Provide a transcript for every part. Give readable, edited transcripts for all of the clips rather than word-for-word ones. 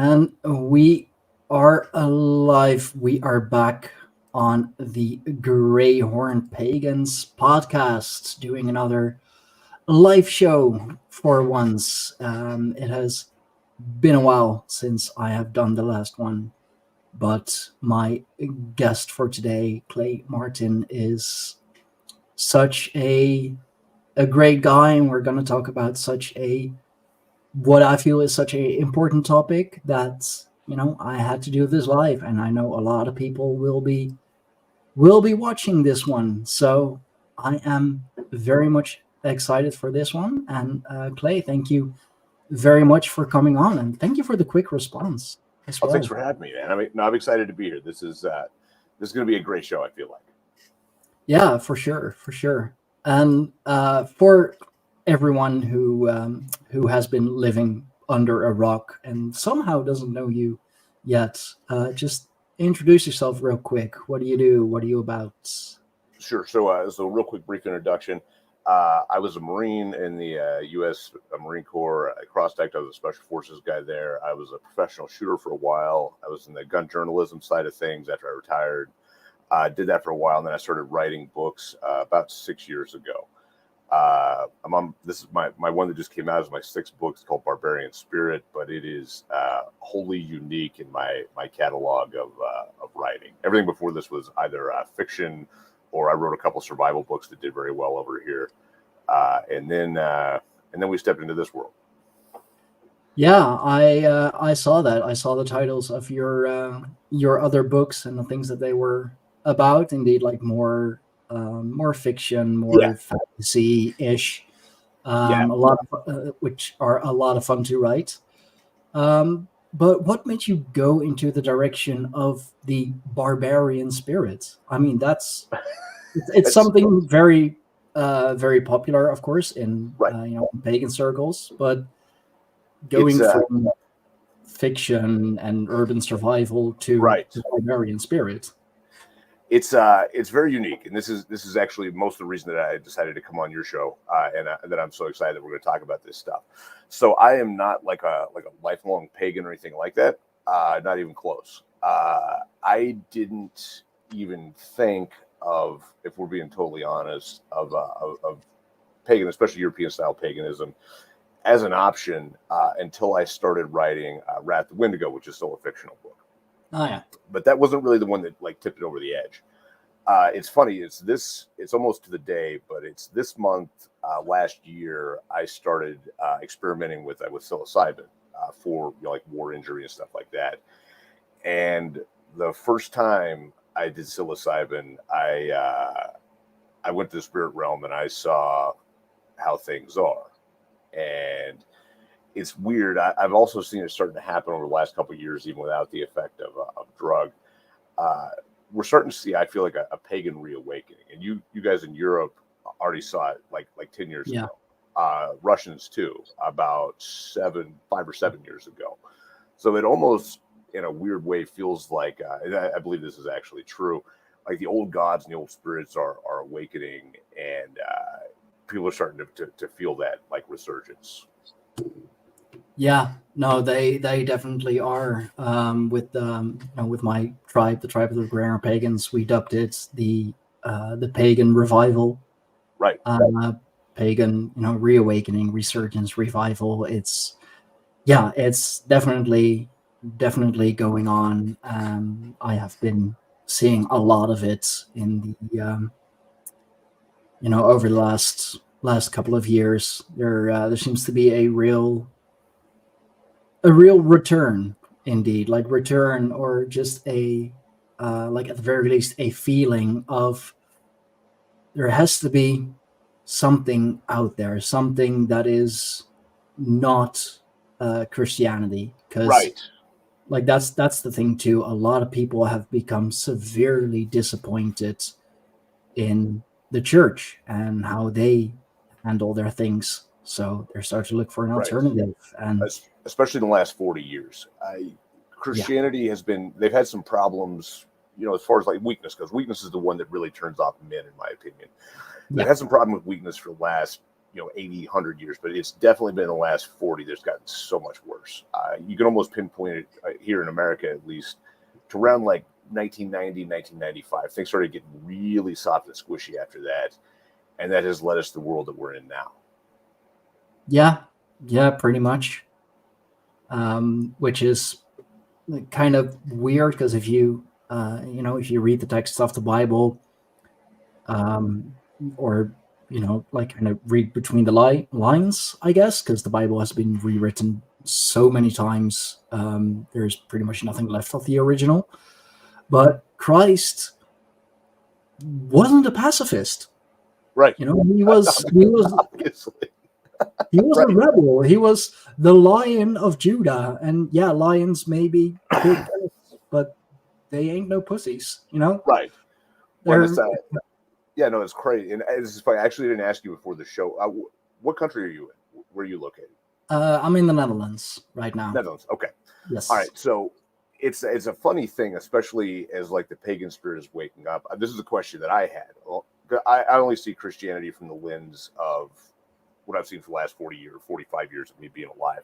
And we are alive. We are back on the Greyhorn Pagans podcast, doing another live show for once. It has been a while since I have done the last one, but my guest for today, Clay Martin, is such a great guy, and we're going to talk about such a what I feel is such a important topic that I had to do this live, and I know a lot of people will be watching this one. So I am very much excited for this one. And Clay, thank you very much for coming on, and thank you for the quick response as Oh, thanks well. for having me, man. I mean, no, I'm excited to be here. This is going to be a great show, I feel like. Yeah, for sure, for sure. And for everyone who has been living under a rock and somehow doesn't know you yet, just introduce yourself real quick. What do you do? What are you about? Sure. So real quick, brief introduction. I was a Marine in the U.S. Marine Corps. I cross-decked. I was a Special Forces guy there. I was a professional shooter for a while. I was in the gun journalism side of things after I retired. Did that for a while, and then I started writing books about 6 years ago. This is my one that just came out is my sixth book. It's called Barbarian Spirit, but it is wholly unique in my catalog of writing. Everything before this was either fiction, or I wrote a couple survival books that did very well over here, and then we stepped into this world. Yeah, I saw that. I saw the titles of your other books and the things that they were about. Indeed, like more fiction, more fantasy ish. A lot of which are a lot of fun to write. But what made you go into the direction of the Barbarian Spirit? I mean, it's something very very popular, of course, in pagan circles, but going from fiction and urban survival to the Barbarian Spirit. It's very unique, and this is actually most of the reason that I decided to come on your show, and that I'm so excited that we're going to talk about this stuff. So I am not like a lifelong pagan or anything like that, not even close. I didn't even think of, if we're being totally honest, of pagan, especially European style paganism, as an option until I started writing Wrath of Wendigo, which is still a fictional book. Oh yeah. But that wasn't really the one that tipped it over the edge. It's funny. It's almost to the day, but it's this month. Last year, I started experimenting with psilocybin for like war injury and stuff like that. And the first time I did psilocybin, I went to the spirit realm and I saw how things are. And it's weird. I've also seen it starting to happen over the last couple of years, even without the effect of drug. We're starting to see, I feel like, a pagan reawakening. And you guys in Europe already saw it like 10 years ago. Russians too, about 5 or 7 years ago. So it almost, in a weird way, feels like, I believe this is actually true, like the old gods and the old spirits are awakening, and people are starting to feel that like resurgence. Yeah, no, they definitely are. With my tribe, the tribe of the Barbarian Pagans, we dubbed it the Pagan Revival. Right. Pagan, reawakening, resurgence, revival. It's definitely going on. I have been seeing a lot of it in the over the last couple of years. There seems to be a real return, indeed, like return, or just a like at the very least a feeling of there has to be something out there, something that is not Christianity, because like that's the thing too. A lot of people have become severely disappointed in the church and how they handle their things, so they're starting to look for an alternative. And especially in the last 40 years, Christianity has been, they've had some problems, as far as like weakness, because weakness is the one that really turns off men, in my opinion. They've had some problem with weakness for the last 80, 100 years, but it's definitely been in the last 40 that's gotten so much worse. You can almost pinpoint it here in America, at least, to around like 1990, 1995. Things started getting really soft and squishy after that, and that has led us to the world that we're in now. Yeah, pretty much. Which is kind of weird, because if you if you read the text of the Bible, or like kind of read between the lines, I guess, because the Bible has been rewritten so many times, there's pretty much nothing left of the original. But Christ wasn't a pacifist. Right. He was Obviously. he was Right. a rebel. He was the Lion of Judah. And yeah, lions may be big, but they ain't no pussies, Right. They're, Yeah, no, it's crazy. And it's funny. I actually didn't ask you before the show. What country are you in? Where are you located? I'm in the Netherlands right now. Netherlands. Okay. Yes. All right. So it's a funny thing, especially as like the pagan spirit is waking up. This is a question that I had. Well, I only see Christianity from the lens of what I've seen for the last 40 years, 45 years of me being alive.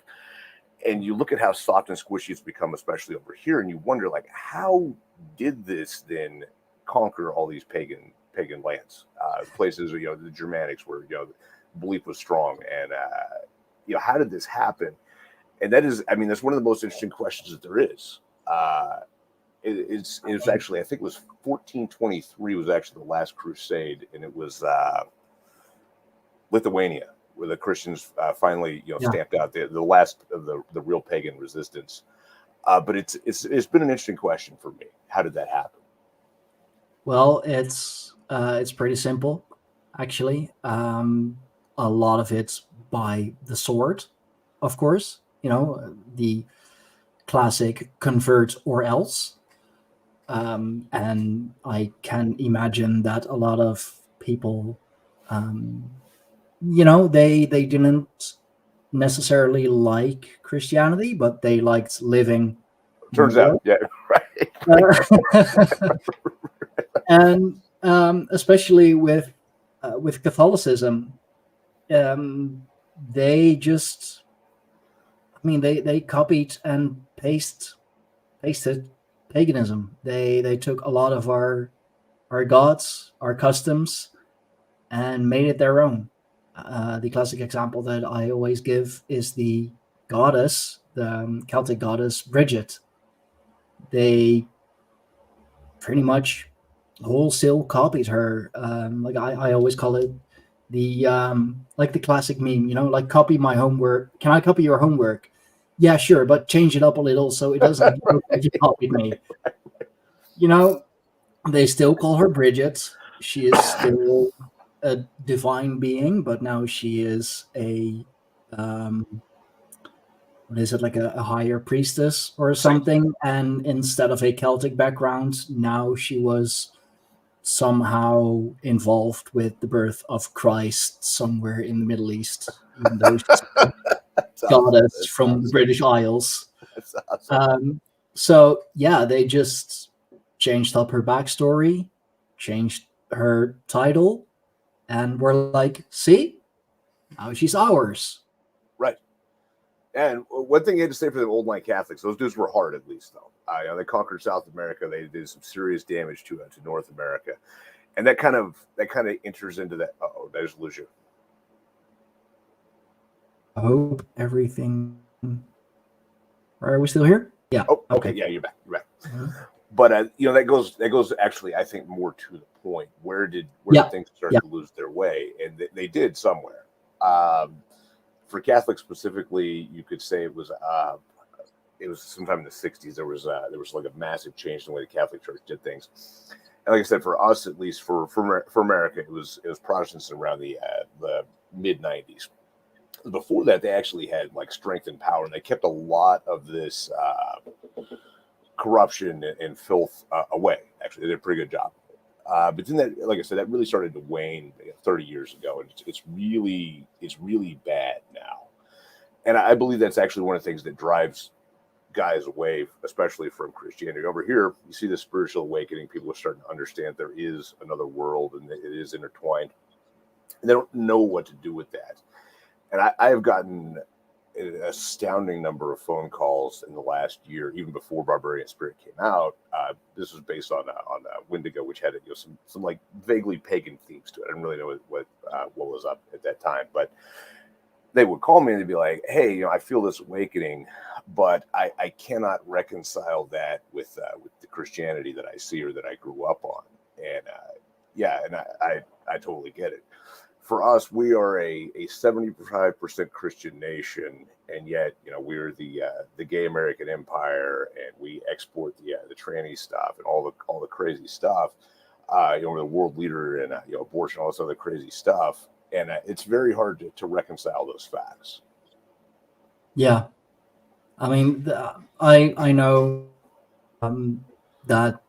And you look at how soft and squishy it's become, especially over here, and you wonder, like, how did this then conquer all these pagan lands, places, the Germanics, where belief was strong, and how did this happen? And that is, that's one of the most interesting questions that there is. It's actually, I think it was 1423 was actually the last crusade, and it was Lithuania, where the Christians finally stamped out the last of the real pagan resistance. But it's been an interesting question for me. How did that happen? Well, it's pretty simple, actually. A lot of it's by the sword, of course. The classic convert or else. And I can imagine that a lot of people, they didn't necessarily like Christianity, but they liked living. Turns out, yeah, right. And especially with Catholicism, they just, they copied and pasted paganism. They took a lot of our gods, our customs, and made it their own. The classic example that I always give is the goddess, the Celtic goddess Bridget. They pretty much wholesale copied her. Like I always call it the like the classic meme, like copy my homework. Can I copy your homework? Yeah, sure, but change it up a little so it doesn't look like you copied me. They still call her Bridget. She is still a divine being, but now she is a what is it, like a higher priestess or something? And instead of a Celtic background, now she was somehow involved with the birth of Christ somewhere in the Middle East, even though she's a goddess from the British Isles. That's awesome. So yeah, they just changed up her backstory, changed her title, and we're like, see, now she's ours. Right. And one thing you had to say for the old line Catholics, those dudes were hard, at least, though. They conquered South America. They did some serious damage to North America, and that kind of enters into that. Oh, did I just lose you? I hope everything. Are we still here? Yeah. Oh, okay. Yeah, you're back. Mm-hmm. But that goes actually, I think, more to the point. Where did things start to lose their way? And they did somewhere. For Catholics specifically, you could say it was sometime in the 60s. There was like a massive change in the way the Catholic Church did things. And like I said, for us, at least for America, it was Protestants around the mid 90s. Before that, they actually had like strength and power, and they kept a lot of this corruption and filth away. Actually, they did a pretty good job. But then that, like I said, that really started to wane 30 years ago, and it's really bad now. And I believe that's actually one of the things that drives guys away, especially from Christianity. Over here, you see the spiritual awakening. People are starting to understand there is another world, and it is intertwined. And they don't know what to do with that. And I have gotten an astounding number of phone calls in the last year, even before Barbarian Spirit came out. This was based on Wendigo, which had some like vaguely pagan themes to it. I didn't really know what was up at that time, but they would call me and they'd be like, "Hey, I feel this awakening, but I cannot reconcile that with the Christianity that I see or that I grew up on." And I totally get it. For us, we are a 75% Christian nation, and yet we're the gay American empire, and we export the tranny stuff and all the crazy stuff. We're the world leader in abortion, all this other crazy stuff, and it's very hard to reconcile those facts. Yeah, I mean, I know that,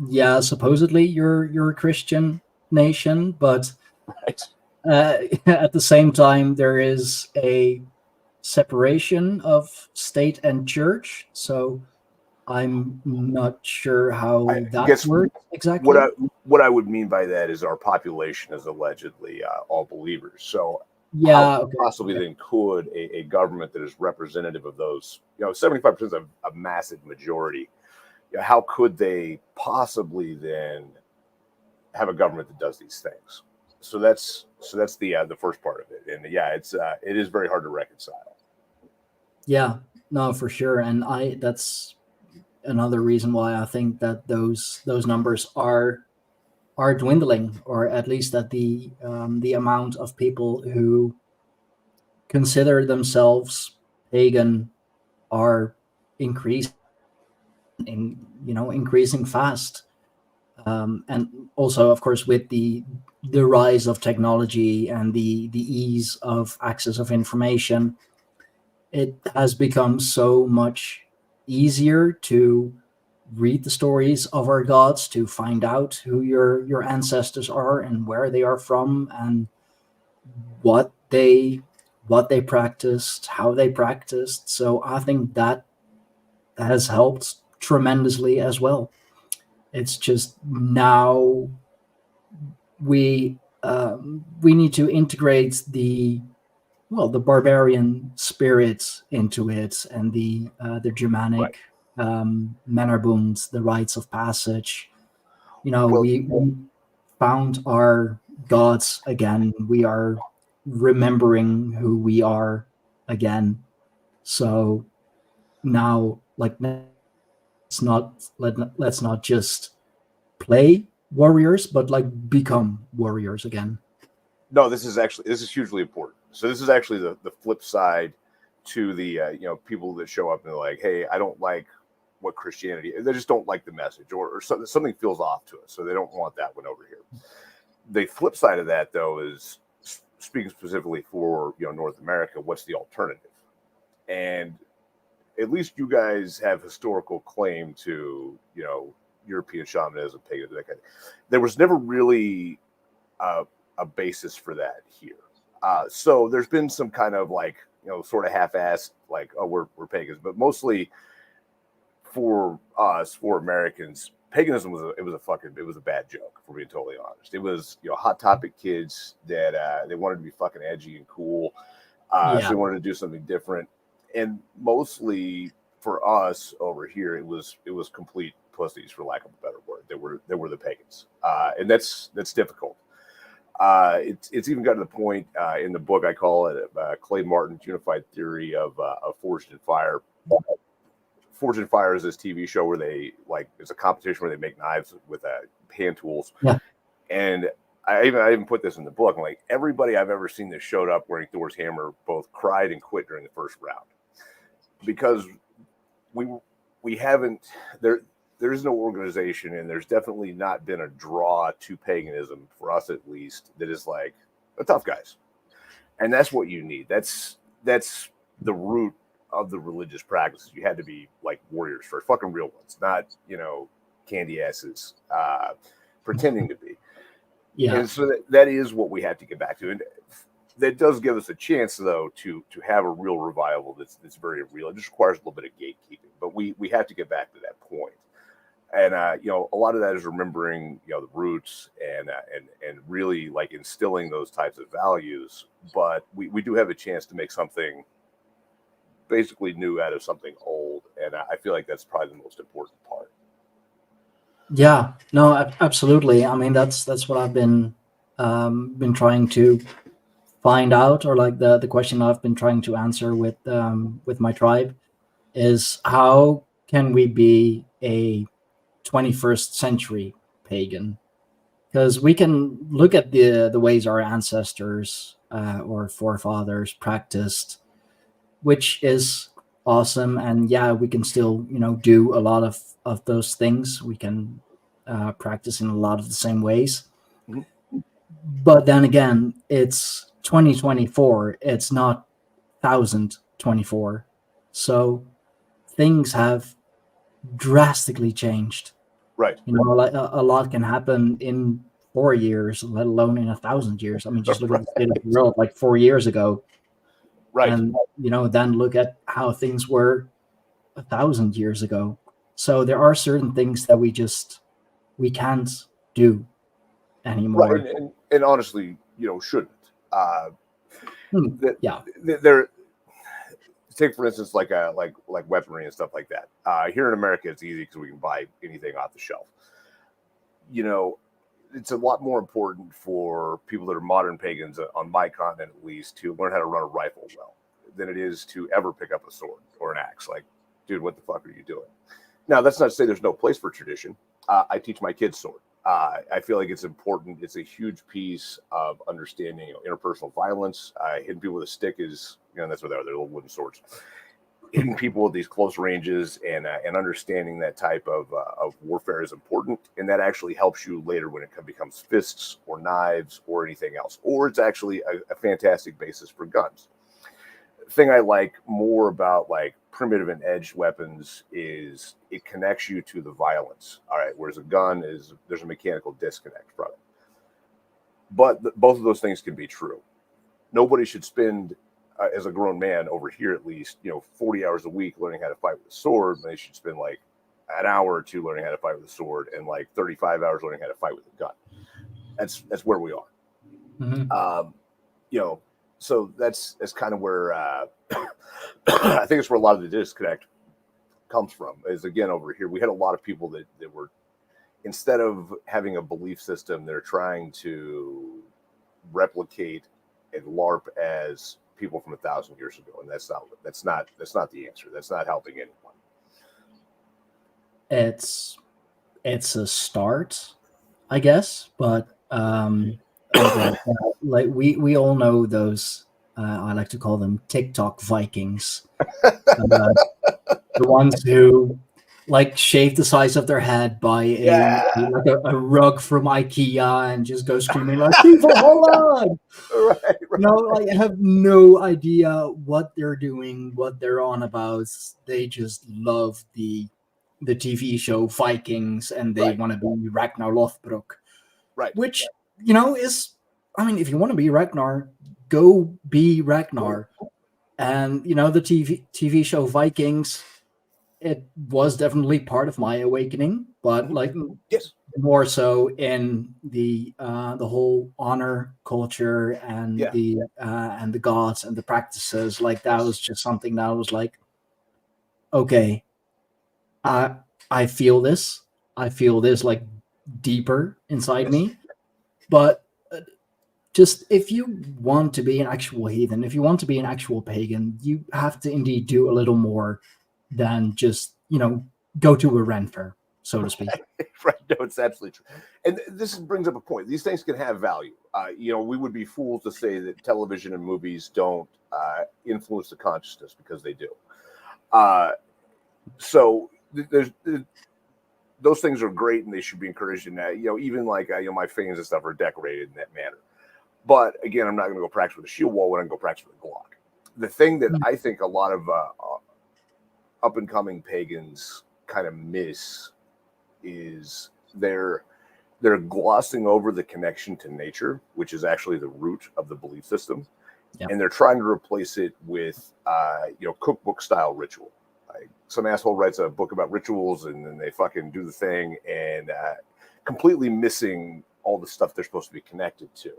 yeah, supposedly you're a Christian nation, but Right. at the same time there is a separation of state and church. So I'm not sure I how that guess works what exactly. I would mean by that is our population is allegedly all believers. So how Yeah, okay. possibly then could a government that is representative of those, 75% of a massive majority, how could they possibly then have a government that does these things? So that's the first part of it, and it is very hard to reconcile. Yeah, no, for sure. And that's another reason why I think that those numbers are dwindling, or at least that the amount of people who consider themselves pagan are increasing, increasing fast. And also, of course, with the rise of technology and the ease of access of information, it has become so much easier to read the stories of our gods, to find out who your ancestors are and where they are from, and what they practiced, how they practiced. So I think that has helped tremendously as well. It's just now we need to integrate the barbarian spirit into it, and the Right. Germanic Männerbund, the rites of passage. Well, We found our gods again. We are remembering who we are again. So now, like, let's not just play warriors, but like become warriors again. no, this is hugely important. So this is actually the flip side to the people that show up and they're like, "Hey, I don't like what Christianity." They just don't like the message, or something feels off to it, so they don't want that one over here. The flip side of that, though, is speaking specifically for North America. What's the alternative? And at least you guys have historical claim to European shamanism, paganism, that kind of. There was never really a basis for that here. So there's been some kind of like sort of half-assed like, oh, we're pagans, but mostly for us, for Americans, paganism was a bad joke, if we're being totally honest. It was hot topic kids that they wanted to be fucking edgy and cool, so Yeah, they wanted to do something different. And mostly for us over here, it was complete pussies, for lack of a better word. They were the pagans, and that's difficult. It's even got to the point in the book, I call it Clay Martin's Unified Theory of Forged in Fire. Forged in Fire is this TV show where it's a competition where they make knives with hand tools. yeah, And I even put this in the book. I'm like, everybody I've ever seen that showed up wearing Thor's hammer both cried and quit during the first round, because we haven't there is no organization, and there's definitely not been a draw to paganism, for us at least, that is like the tough guys. And that's what you need. That's the root of the religious practices. You had to be like warriors first, fucking real ones, not candy asses pretending to be. yeah, And so that is what we have to get back to. And that does give us a chance, though, to have a real revival that's very real. It just requires a little bit of gatekeeping, but we have to get back to that point. And a lot of that is remembering the roots and really like instilling those types of values. But we do have a chance to make something basically new out of something old, and I feel like that's probably the most important part. Yeah, no, absolutely. I mean, that's what I've been trying to find out, or like the question I've been trying to answer with my tribe is how can we be a 21st century pagan? Because we can look at the ways our ancestors or forefathers practiced, which is awesome, and yeah, we can still do a lot of those things. We can practice in a lot of the same ways. Mhm. But then again, it's 2024, it's not 1024, so things have drastically changed. Right. Like a lot can happen in 4 years, let alone in 1,000 years. I mean, just look at the state of the world like 4 years ago, Right. and then look at how things were 1,000 years ago. So there are certain things that we can't do Right. anymore. And honestly, shouldn't. Yeah. There. Take for instance, like weaponry and stuff like that. Here in America, it's easy because we can buy anything off the shelf. It's a lot more important for people that are modern pagans on my continent, at least, to learn how to run a rifle well than it is to ever pick up a sword or an axe. Like, dude, what the fuck are you doing? Now, that's not to say there's no place for tradition. I teach my kids sword. I feel like it's important. It's a huge piece of understanding interpersonal violence. Hitting people with a stick is, that's what they are. They're little wooden swords. Hitting people at these close ranges and understanding that type of warfare is important, and that actually helps you later when it becomes fists or knives or anything else. Or it's actually a fantastic basis for guns. The thing I like more about like primitive and edged weapons is it connects you to the violence. All right, whereas a gun there's a mechanical disconnect from it. But both of those things can be true. Nobody should spend as a grown man over here, at least, 40 hours a week learning how to fight with a sword. They should spend like an hour or two learning how to fight with a sword and like 35 hours learning how to fight with a gun. That's where we are. Mm-hmm. So that's kind of where I think it's where a lot of the disconnect comes from. Is again over here, we had a lot of people that were, instead of having a belief system, they're trying to replicate and LARP as people from 1,000 years ago, and that's not the answer. That's not helping anyone. It's a start, I guess, but again, like we all know those. I like to call them TikTok Vikings, the ones who like shave the size of their head, buy a rug from IKEA, and just go screaming like "Viva Holland!" Right. I have no idea what they're doing, what they're on about. They just love the TV show Vikings, and they want to be Ragnar Lothbrok. Right. Which, is, I mean, if you want to be Ragnar, go be Ragnar. And, the TV show Vikings, it was definitely part of my awakening, but like yes, more so in the whole honor culture and the gods and the practices. Like that was just something that was like, okay, I feel this. I feel this like deeper inside me. But just if you want to be an actual heathen, if you want to be an actual pagan, you have to indeed do a little more than just, go to a Ren fair, so to speak. Right. No, it's absolutely true. And this brings up a point. These things can have value. We would be fools to say that television and movies don't influence the consciousness, because they do. So those things are great, and they should be encouraged in that. Even like my fans and stuff are decorated in that manner. But again, I'm not going to go practice with a shield wall when I can go practice with a Glock. The thing that I think a lot of up and coming pagans kind of miss is they're glossing over the connection to nature, which is actually the root of the belief system, and they're trying to replace it with cookbook style ritual. like some asshole writes a book about rituals and then they fucking do the thing and completely missing all the stuff they're supposed to be connected to.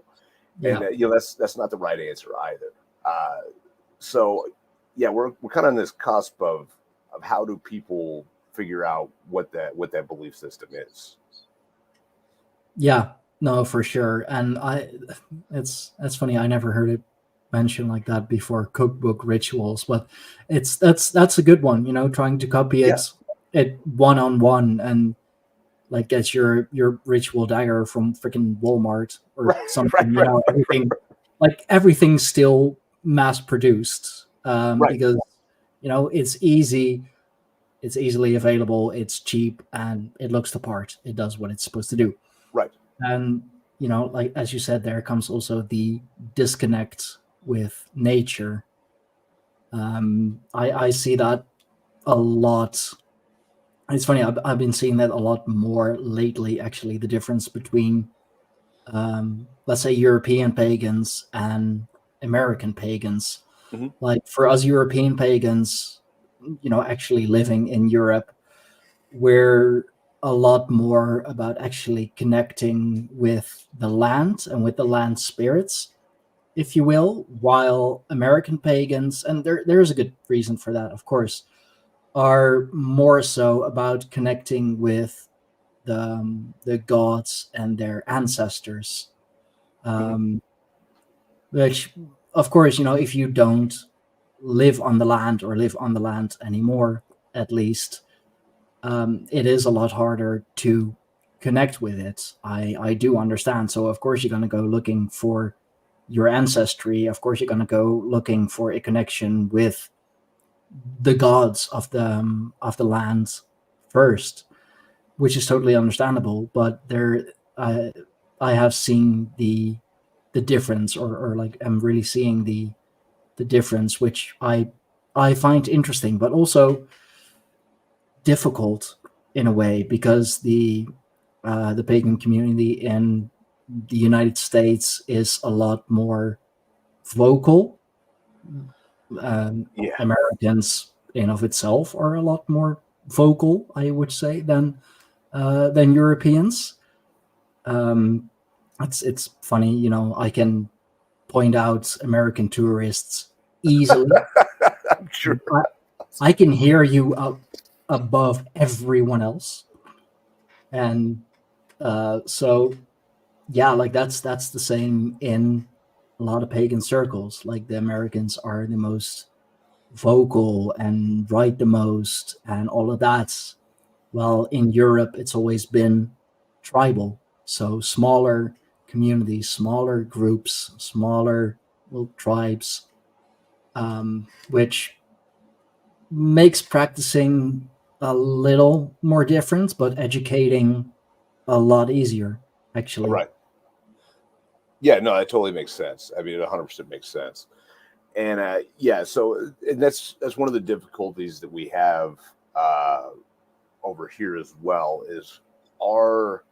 Yeah. And that's not the right answer either. So yeah, we're kind of on this cusp of how do people figure out what that belief system is. Yeah, no, for sure. And it's funny. I never heard it mentioned like that before. Cookbook rituals, but that's a good one. Trying to copy Yeah. it one on one and like get your ritual dagger from freaking Walmart or Right, something. right, Everything's still mass produced right, because it's easy. It's easily available. It's cheap and it looks the part. It does what it's supposed to do. right. And like as you said, there comes also the disconnect with nature. I see that a lot. It's funny, I've been seeing that a lot more lately, actually, the difference between let's say European pagans and American pagans. Mm-hmm. Like for us European pagans, actually living in Europe, we're a lot more about actually connecting with the land and with the land spirits, if you will, while American pagans, and there's a good reason for that, of course, are more so about connecting with the gods and their ancestors. Mm-hmm. Which, of course, if you don't live on the land or live on the land anymore, at least, it is a lot harder to connect with it. I do understand. So of course you're going to go looking for your ancestry. Of course you're going to go looking for a connection with the gods of the land first, which is totally understandable. But I have seen the difference, or like I'm really seeing the difference, which I find interesting, but also difficult in a way, because the pagan community in the United States is a lot more vocal. Yeah. Americans in of itself are a lot more vocal, I would say, than Europeans. Um, it's funny, I can point out American tourists easily. I'm sure. I can hear you up above everyone else, and so yeah, like that's the same in a lot of pagan circles. Like the Americans are the most vocal and write the most and all of that. Well, in Europe, it's always been tribal, so smaller communities, smaller groups, smaller little tribes, which makes practicing a little more different, but educating a lot easier, actually. Right. Yeah, no, that totally makes sense. I mean, it 100% makes sense. And yeah, so and that's one of the difficulties that we have over here as well is our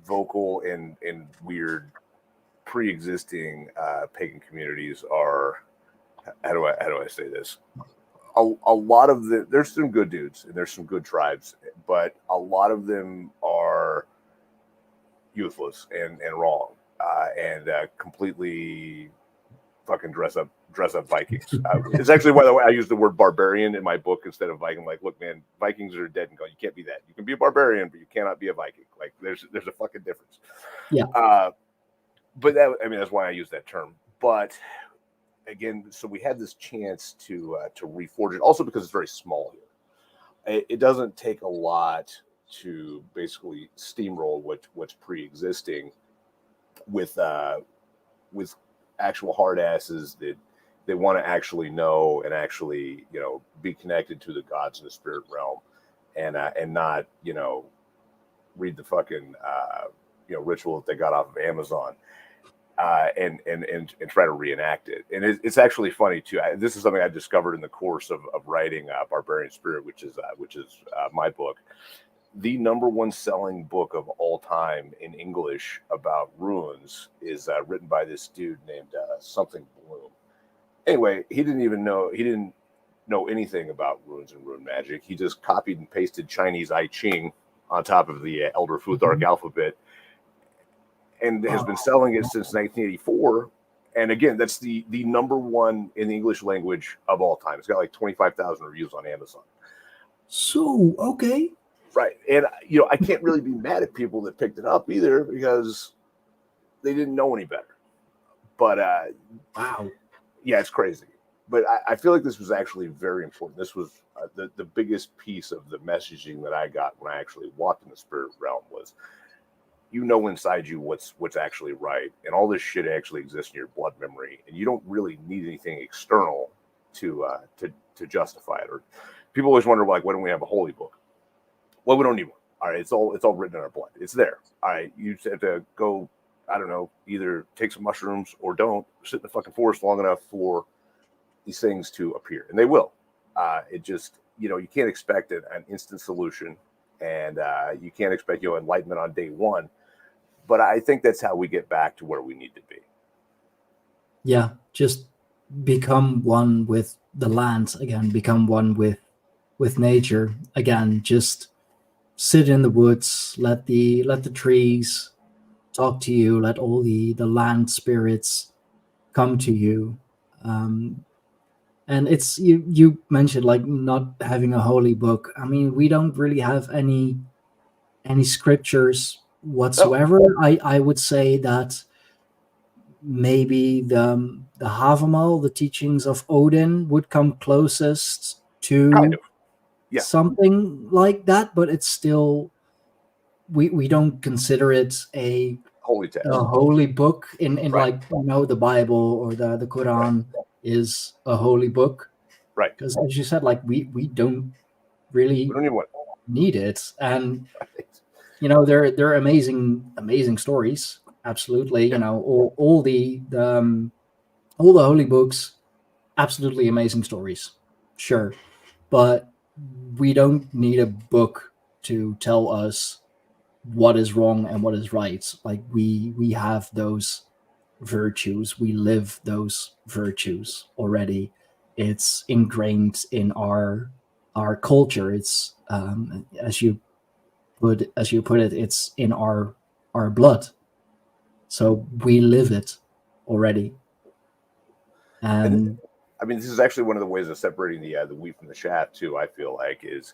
vocal and weird pre-existing pagan communities are how do I say this? A lot of there's some good dudes and there's some good tribes, but a lot of them are useless and wrong and completely fucking dress up Vikings. It's actually why I use the word barbarian in my book instead of Viking. Like, look, man, Vikings are dead and gone. You can't be that. You can be a barbarian, but you cannot be a Viking. Like, there's a fucking difference. Yeah. But that's why I use that term. But again, so we had this chance to reforge it, also because it's very small here. It doesn't take a lot to basically steamroll what's pre-existing with actual hard asses that they want to actually know and actually be connected to the gods in the spirit realm, and not read the fucking ritual that they got off of Amazon and try to reenact it. And it's actually funny too. This is something I discovered in the course of writing Barbarian Spirit, which is my book. The number one selling book of all time in English about runes is written by this dude named something Bloom. Anyway, he didn't know anything about runes and rune magic. He just copied and pasted Chinese I Ching on top of the Elder Futhark alphabet, and has been selling it since 1984. And again, that's the number one in the English language of all time. It's got like 25,000 reviews on Amazon. So, okay. Right. And, you know, I can't really be mad at people that picked it up either, because they didn't know any better. But, wow. Yeah, it's crazy. But I feel like this was actually very important. This was the biggest piece of the messaging that I got when I actually walked in the spirit realm was, you know, inside you what's actually right, and all this shit actually exists in your blood memory, and you don't really need anything external to justify it. Or people always wonder, like, why don't we have a holy book? Well, we don't need one. All right, it's all written in our blood. It's there. All right, you just have to go, I don't know, either take some mushrooms or don't sit in the fucking forest long enough for these things to appear, and they will. It just, you know, you can't expect an instant solution, and you can't expect, you know, enlightenment on day one. But I think that's how we get back to where we need to be. Yeah, just become one with the land again. Become one with nature again. Just sit in the woods. Let the trees talk to you. Let all the land spirits come to you. And it's you mentioned like not having a holy book. I mean, we don't really have any scriptures whatsoever. I would say that maybe the Havamal, the teachings of Odin, would come closest to Kind of. Yeah. something like that, but it's still we don't consider it a holy text, a holy book in right. Like, you know, the Bible or the Quran right. is a holy book, right? Because as you said, like we don't really need it, and right. You know, they're amazing stories. Absolutely, yeah. You know, all the holy books, absolutely amazing stories. Sure, but we don't need a book to tell us what is wrong and what is right. Like we have those virtues. We live those virtues already. It's ingrained in our culture. It's as you put it, it's in our blood. So we live it already. And I mean, this is actually one of the ways of separating the wheat from the chaff too. I feel like is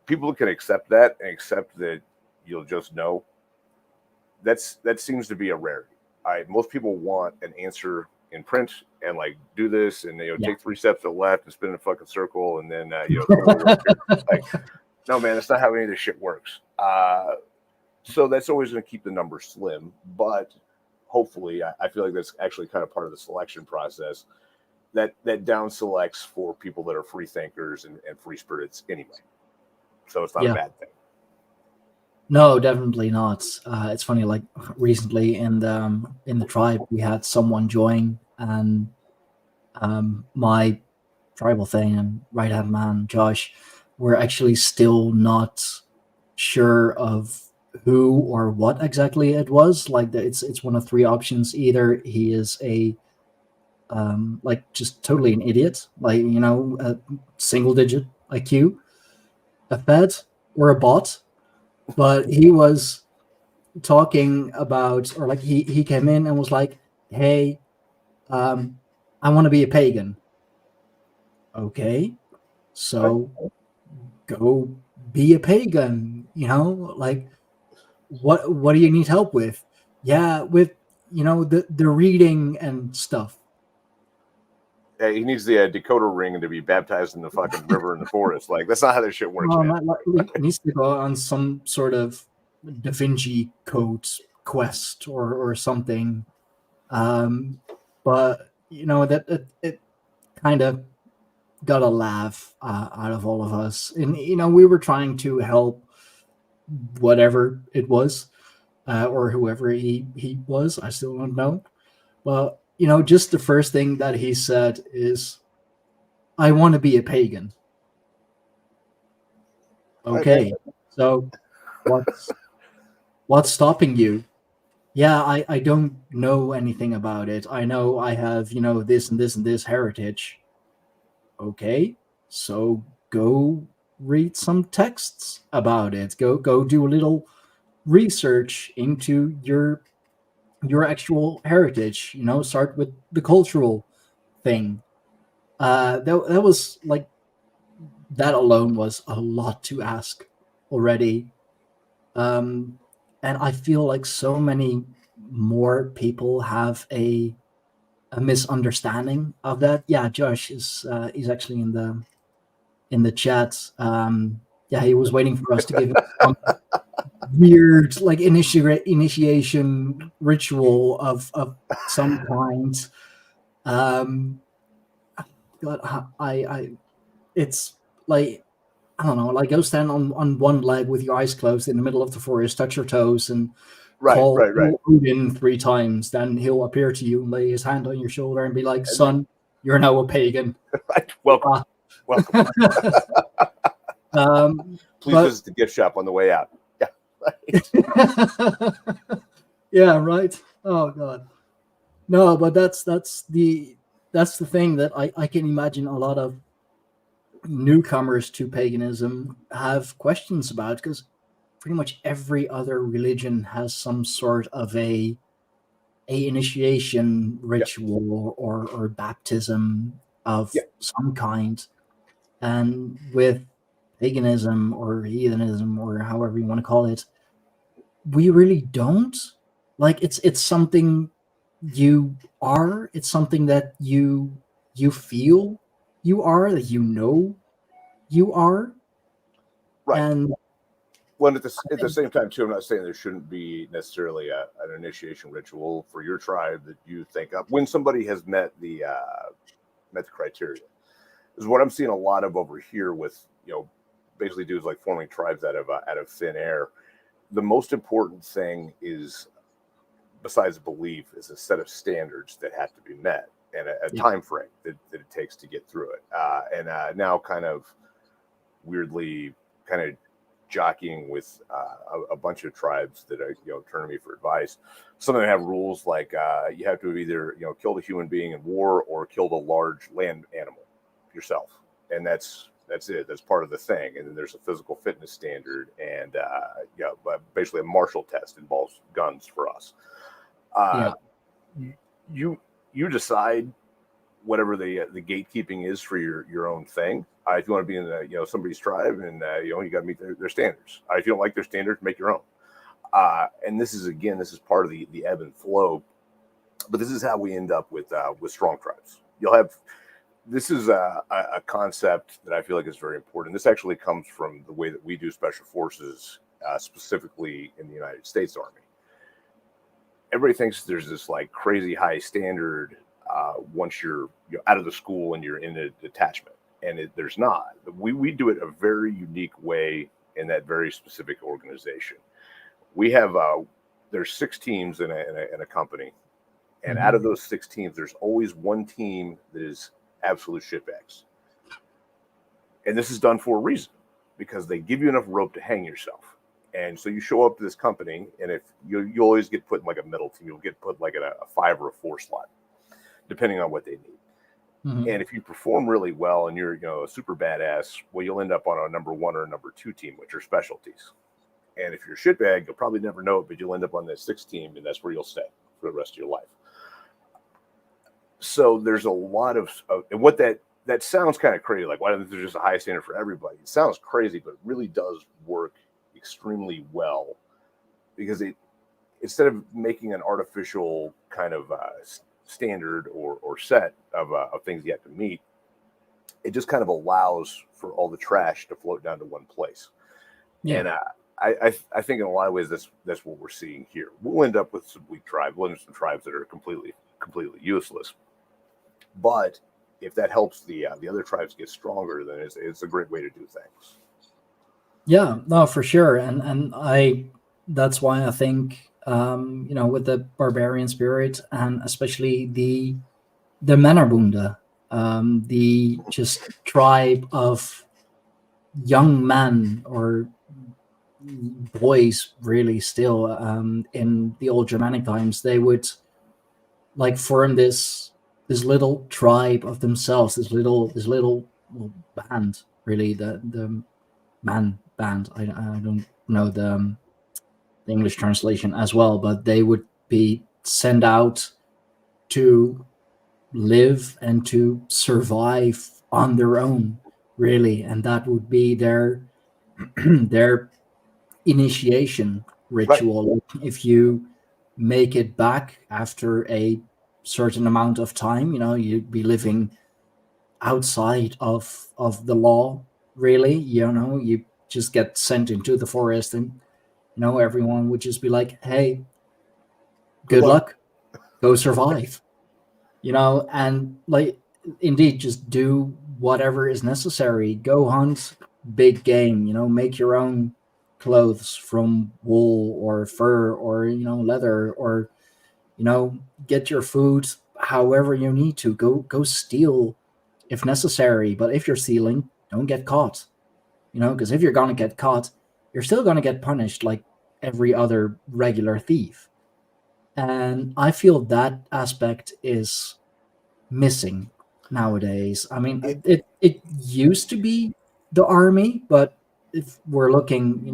people can accept that and accept that you'll just know. That seems to be a rarity. All right, most people want an answer in print and like do this and take 3 steps to the left and spin in a fucking circle and then like, no man, that's not how any of this shit works. So that's always going to keep the numbers slim, but hopefully I feel like that's actually kind of part of the selection process that down selects for people that are free thinkers and free spirits anyway. So it's not a bad thing. No, definitely not. It's funny, like recently in the tribe, we had someone join, and my tribal thing and right hand man, Josh, were actually still not sure of who or what exactly it was. Like it's one of 3 options. Either he is a like just totally an idiot, like, you know, a single digit IQ, a fed, or a bot. But he was talking about, or like he came in and was like, hey, I want to be a pagan. Okay, so go be a pagan, you know, like what do you need help with? Yeah, with, you know, the reading and stuff. Yeah, he needs the decoder ring and to be baptized in the fucking river in the forest. Like, that's not how this shit works, man. He needs to go on some sort of Da Vinci Code quest or something. But you know that it kind of got a laugh out of all of us, and you know, we were trying to help whatever it was, or whoever he was. I still don't know, but you know, just the first thing that he said is, "I want to be a pagan." Okay, so what's stopping you? Yeah, I don't know anything about it. I know I have, you know, this and this and this heritage. Okay, So go read some texts about it. Go do a little research into your actual heritage. Start with the cultural thing. That was like that alone was a lot to ask already. Um, and I feel like so many more people have a misunderstanding of that. Yeah, Josh is he's actually in the chat. Yeah, he was waiting for us to give him some weird like initiation ritual of some kind. Um, God, I it's like I don't know, like go stand on one leg with your eyes closed in the middle of the forest, touch your toes, and Right, call right, right. Odin 3 times. Then he'll appear to you and lay his hand on your shoulder and be like, And then, "Son, you're now a pagan." right, welcome, Ah. welcome. Please But visit the gift shop on the way out. Yeah, right. yeah, right. Oh God, no, but that's the thing that I can imagine a lot of newcomers to paganism have questions about, because pretty much every other religion has some sort of a initiation Yeah, ritual or baptism yeah, of some kind. And with paganism or heathenism or however you want to call it, we really don't. Like it's something you are. It's something that you feel you are, that you are. right. And Well, at I the think, same time, too, I'm not saying there shouldn't be necessarily an initiation ritual for your tribe that you think up when somebody has met the criteria. Is what I'm seeing a lot of over here with basically dudes like forming tribes out of thin air. The most important thing is, besides belief, is a set of standards that have to be met and a yeah, time frame that it takes to get through it. And now, kind of weirdly, kind of jockeying with a bunch of tribes that are turning to me for advice. Some of them have rules like you have to have either killed a human being in war or killed a large land animal yourself, and that's it. That's part of the thing. And then there's a physical fitness standard, and but basically a martial test involves guns for us. Uh, yeah, you you decide whatever the gatekeeping is for your own thing. If you want to be in somebody's tribe, and you got to meet their standards. If you don't like their standards, make your own. And this is part of the ebb and flow. But this is how we end up with strong tribes. You'll have this is a concept that I feel like is very important. This actually comes from the way that we do special forces, specifically in the United States Army. Everybody thinks there's this like crazy high standard once you're out of the school and you're in a detachment, and there's not. We do it a very unique way in that very specific organization. We have there's 6 teams in a company, and out mhm, of those 6 teams, there's always one team that is absolute shitbags, and this is done for a reason because they give you enough rope to hang yourself. And so you show up to this company, and if you always get put in like a middle team, you'll get put like in a 5 or a 4 slot, depending on what they need. mhm. And if you perform really well and you're a super badass, well, you'll end up on a number 1 or a number 2 team, which are specialties. And if you're a shitbag, you'll probably never know it, but you'll end up on that 6th team, and that's where you'll stay for the rest of your life. So there's a lot of and what that sounds kind of crazy. Like, why isn't there just a high standard for everybody? It sounds crazy, but it really does work extremely well because it instead of making an artificial kind of standard or set of things you have to meet, it just kind of allows for all the trash to float down to one place. Yeah, And I think in a lot of ways that's what we're seeing here. We'll end up with some weak tribes, we'll end up with some tribes that are completely useless. But if that helps the other tribes get stronger, then it's a great way to do things. yeah, no, for sure. And that's why I think with the Barbarian Spirit, and especially the Männerbund, the just tribe of young men or boys, really, still, in the old Germanic times, they would like form this little tribe of themselves, this little band, really, the man band. I don't know the English translation as well, but they would be sent out to live and to survive on their own, really, and that would be their their initiation Right. ritual. If you make it back after a certain amount of time, you'd be living outside of the law, really. You just get sent into the forest, and everyone would just be like, hey, Good good luck. luck, go survive. And like, indeed, just do whatever is necessary. Go hunt big game, make your own clothes from wool or fur or leather, or get your food however you need to. Go steal if necessary, but if you're stealing, don't get caught. Because if you're gonna get caught, you're still gonna get punished like every other regular thief. And I feel that aspect is missing nowadays. I mean, It, it used to be the army, but if we're looking,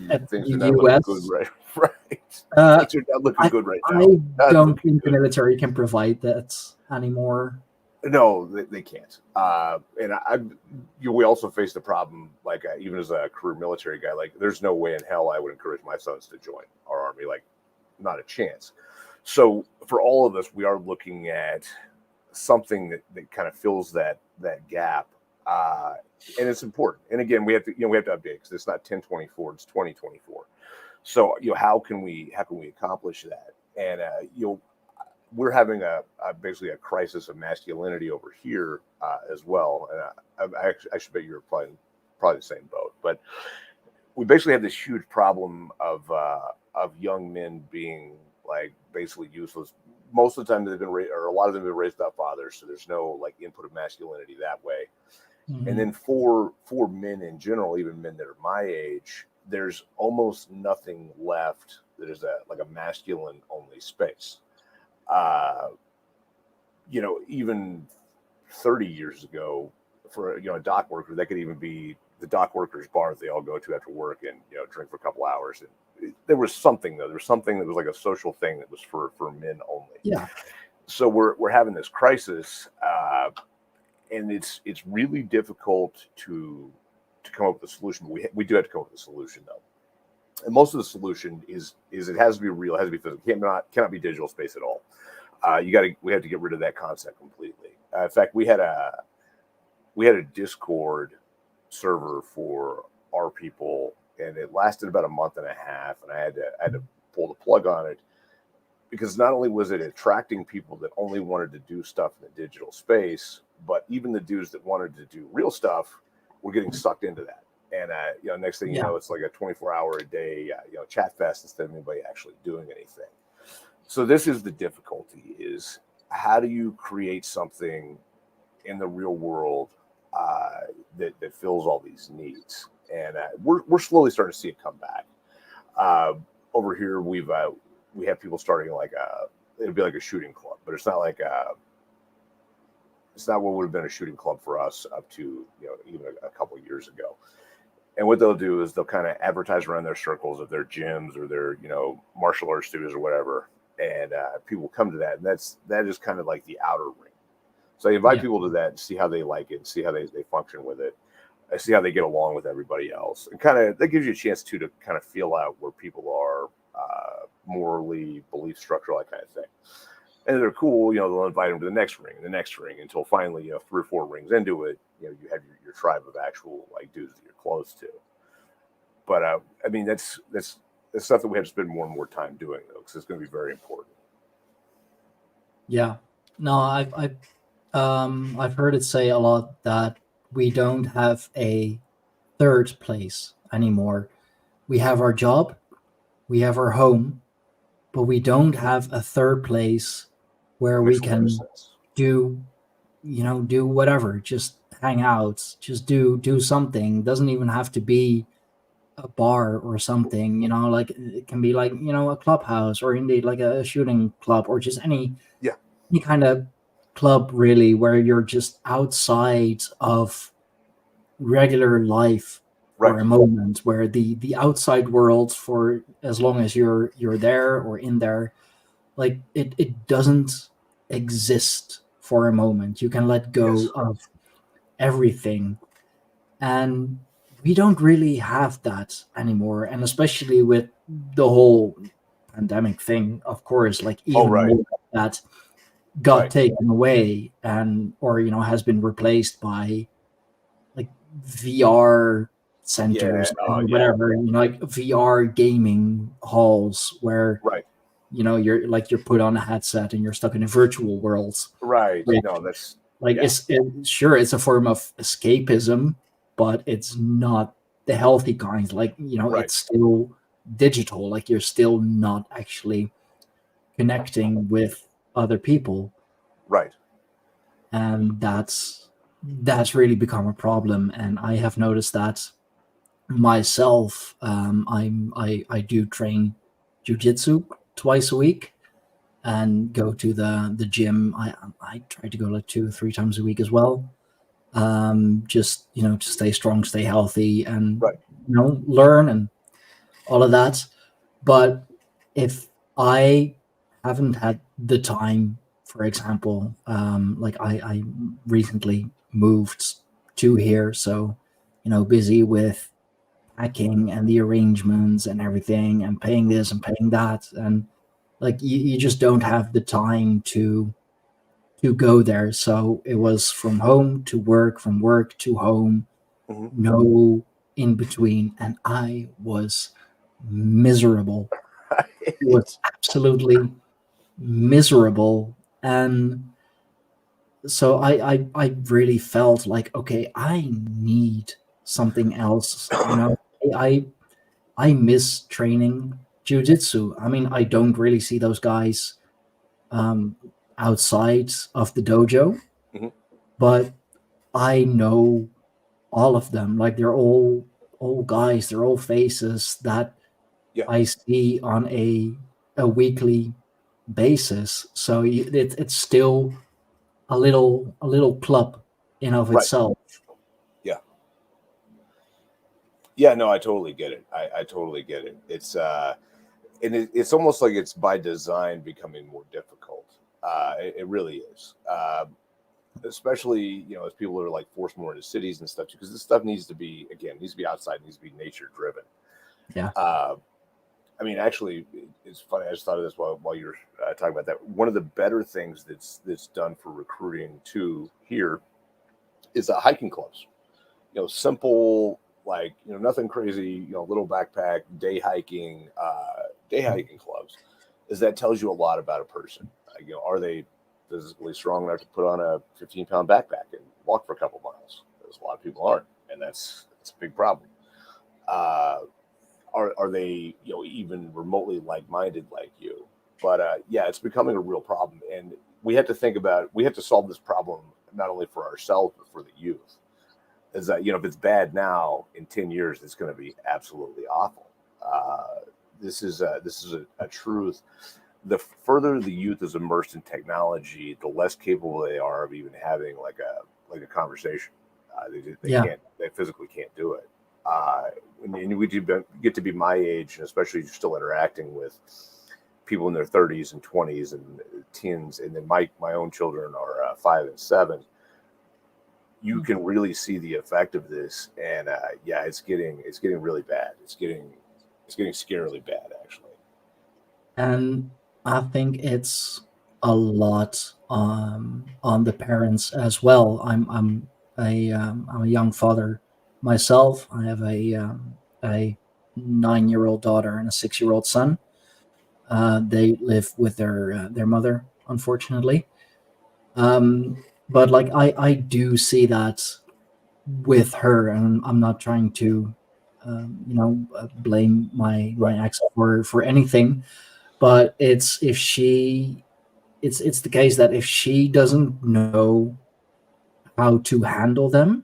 at things the are not looking good, US, right? Right. uh, Things are not looking I good right I now. Not don't looking think the good. military can provide that anymore. No, they can't. And we also face the problem, like even as a career military guy, like there's no way in hell I would encourage my sons to join our army, like not a chance. So for all of us, we are looking at something that kind of fills that gap, uh, and it's important. And again, we have to update because it's not 1024, it's 2024. So how can we accomplish that? And we're having a basically a crisis of masculinity over here as well. And I should bet you're probably the same boat. But we basically have this huge problem of young men being like basically useless. Most of the time they've been or a lot of them have been raised without fathers, so there's no like input of masculinity that way. And Mhm. then for men in general, even men that are my age, there's almost nothing left that is a masculine only space. Uh, Even 30 years ago, for a dock worker, that could even be the dock workers' bar that they all go to after work and drink for a couple hours. And there was something though. There was something that was like a social thing that was for men only. Yeah, So we're having this crisis, and it's really difficult to come up with a solution. But we do have to come up with a solution though. And most of the solution is it has to be real, it has to be physical. Cannot be digital space at all. We have to get rid of that concept completely. In fact, we had a Discord server for our people, and it lasted about a month and a half, and I had to pull the plug on it because not only was it attracting people that only wanted to do stuff in the digital space, but even the dudes that wanted to do real stuff were getting sucked into that. And next thing you yeah, know, it's like a 24-hour a day, chat fest instead of anybody actually doing anything. So this is the difficulty: is how do you create something in the real world that fills all these needs? And we're slowly starting to see it come back. Uh, Over here, we have people starting like it'd be like a shooting club, but it's not what would have been a shooting club for us up to even a couple of years ago. And what they'll do is they'll kind of advertise around their circles of their gyms or their martial arts studios or whatever, and people come to that, and that is kind of like the outer ring. So I invite yeah, people to that and see how they like it, and see how they function with it. I see how they get along with everybody else, and kind of that gives you a chance to kind of feel out where people are morally, belief structure, that kind of thing. And if they're cool, they'll invite them to the next ring, and the next ring, until finally, 3 or 4 rings into it, you have your tribe of actual like dudes that you're close to. But I mean, that's stuff that we have to spend more and more time doing though, because it's going to be very important. yeah. No, I've heard it say a lot that we don't have a third place anymore. We have our job, we have our home, but we don't have a third place where we Makes a lot of can sense. do do whatever, just hang out, just do something. Doesn't even have to be a bar or something, like it can be like a clubhouse, or indeed like a shooting club, or just any Yeah, kind of club, really, where you're just outside of regular life for Right. a moment, where the outside world, for as long as you're there or in there, like it doesn't exist for a moment. You can let Yes. go of everything, and we don't really have that anymore. And especially with the whole pandemic thing, of course, like Oh, even right. more of that got Right. taken away, and or has been replaced by like VR Yeah. centers Oh, or yeah. whatever, like VR gaming halls where Right. you're put on a headset and you're stuck in a virtual world. Right. Which, No, that's like, yeah. sure, it's a form of escapism, but it's not the healthy kind. Like, Right. it's still digital. Like, you're still not actually connecting with other people, Right. and that's really become a problem. And I have noticed that myself. I do train jujitsu twice a week and go to the gym. I try to go like 2 or 3 times a week as well. Just to stay strong, stay healthy, and Right. learn and all of that. But if I haven't had the time, for example, like I recently moved to here, so busy with packing and the arrangements and everything, and paying this and paying that, and like you just don't have the time to go there. So it was from home to work, from work to home, Hmm. no in between, and I was miserable. It was absolutely miserable. And so I really felt like, okay, I need something else. I I miss training jujitsu. I mean, I don't really see those guys um, outside of the dojo, Hmm. but I know all of them. Like, they're all guys, they're all faces that Yeah. I see on a weekly basis. So it's still a little club in of Right. itself. Yeah. Yeah. No, I totally get it. I totally get it. It's almost like it's by design becoming more difficult. It really is. Especially as people are like forced more into cities and stuff, because this stuff needs to be outside, needs to be nature driven. Yeah, Uh, I mean, actually, it's funny. I just thought of this while you're talking about that. One of the better things that's done for recruiting to here is hiking clubs. Simple, like nothing crazy. Little backpack day hiking clubs. Is that tells you a lot about a person. Are they physically strong enough to put on a 15-pound backpack and walk for a couple miles? Because a lot of people aren't, and that's a big problem. Uh, are they even remotely like-minded like you? But yeah, it's becoming a real problem, and we have to solve this problem not only for ourselves but for the youth. Is that if it's bad now, in 10 years it's going to be absolutely awful. This is a truth. The further the youth is immersed in technology, the less capable they are of even having like a conversation. They yeah. can't. They physically can't do it. Uh, and we do get to be my age, and especially still interacting with people in their 30s and 20s and teens, and then my own children are 5 and 7. You can really see the effect of this, and yeah, it's getting really bad. It's getting scarily bad, actually. And I think it's a lot on the parents as well. I'm a young father myself. I have a 9-year-old daughter and a 6-year-old son. They live with their mother, unfortunately. But like I do see that with her, and I'm not trying to blame my Right. ex for anything, but it's the case that if she doesn't know how to handle them,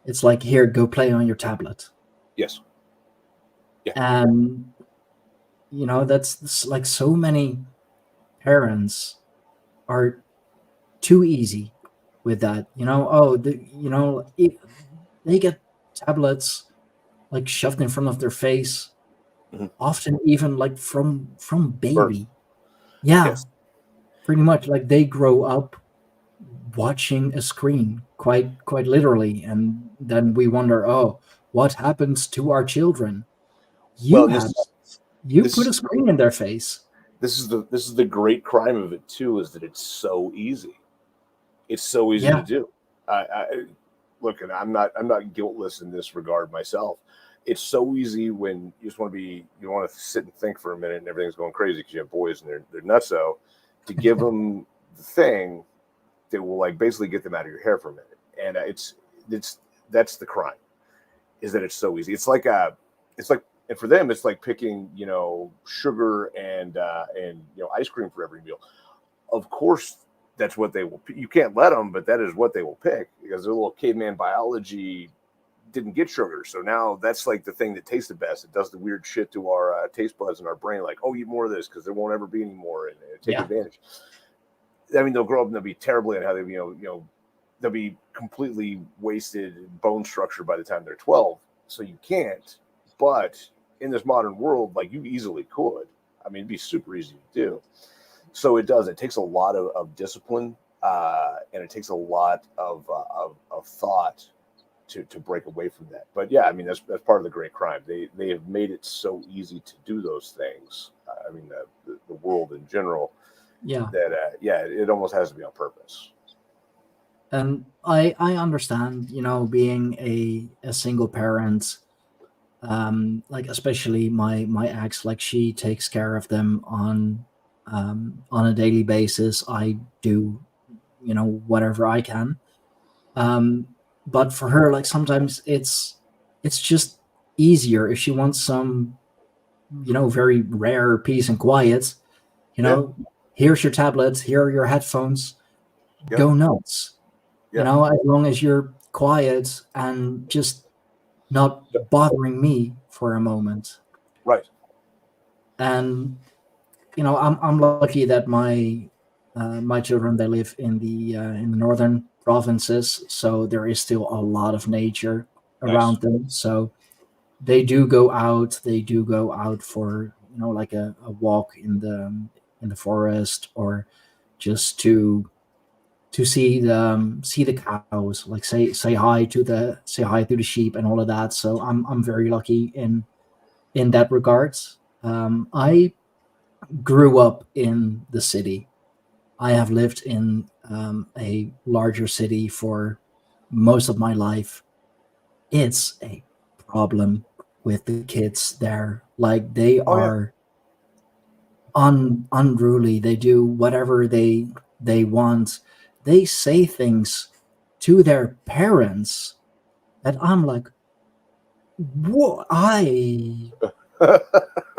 it's like, here, go play on your tablet. Yes. Yeah. And that's like, so many parents are too easy with that. They get tablets like shoved in front of their face, Mhm. often even like from Birth. baby. Yeah, Yes. pretty much like they grow up watching a screen quite literally, and then we wonder, oh, what happens to our children? Well, You and have you this put is a screen in their face. this is the great crime of it too, is that it's so easy. It's so easy to Yeah, do. I look, and I'm not guiltless in this regard myself. It's so easy when you want to sit and think for a minute and everything's going crazy because you have boys and they're nutso, to give them the thing that will like basically get them out of your hair for a minute. And it's that's the crime, is that it's so easy. It's like and for them it's like picking sugar and ice cream for every meal. Of course, that's what they will. You can't let them, but that is what they will pick because their little caveman biology didn't get sugar. So now that's like the thing that tastes the best. It does the weird shit to our taste buds in our brain, like, oh, eat more of this because there won't ever be any more, and take yeah, advantage. I mean, they'll grow up and they'll be terribly how they, they'll be completely wasted bone structure by the time they're 12. So you can't. But in this modern world, like you easily could. I mean, it'd be super easy to do. So it does. It takes a lot of discipline, and it takes a lot of thought to break away from that. But yeah, I mean that's part of the great crime. They have made it so easy to do those things. I mean the world in general, yeah. that yeah, it almost has to be on purpose. And I understand, being a single parent, like especially my ex, like she takes care of them on a daily basis. I do, whatever I can. Um, but for her, like sometimes it's just easier if she wants some, very rare peace and quiet. You Yeah, know, here's your tablet, here are your headphones, yeah, go nuts. yeah. As long as you're quiet and just not bothering me for a moment. Right. And I'm lucky that my children, they live in the northern provinces, so there is still a lot of nature Nice. around them. So they do go out for like a walk in the forest, or just to see the cows, like say hi to the sheep and all of that. So I'm very lucky in that regards. I grew up in the city. I have lived in a larger city for most of my life. It's a problem with the kids there. Like they Oh yeah. are unruly. They do whatever they want. They say things to their parents that I'm like, what? I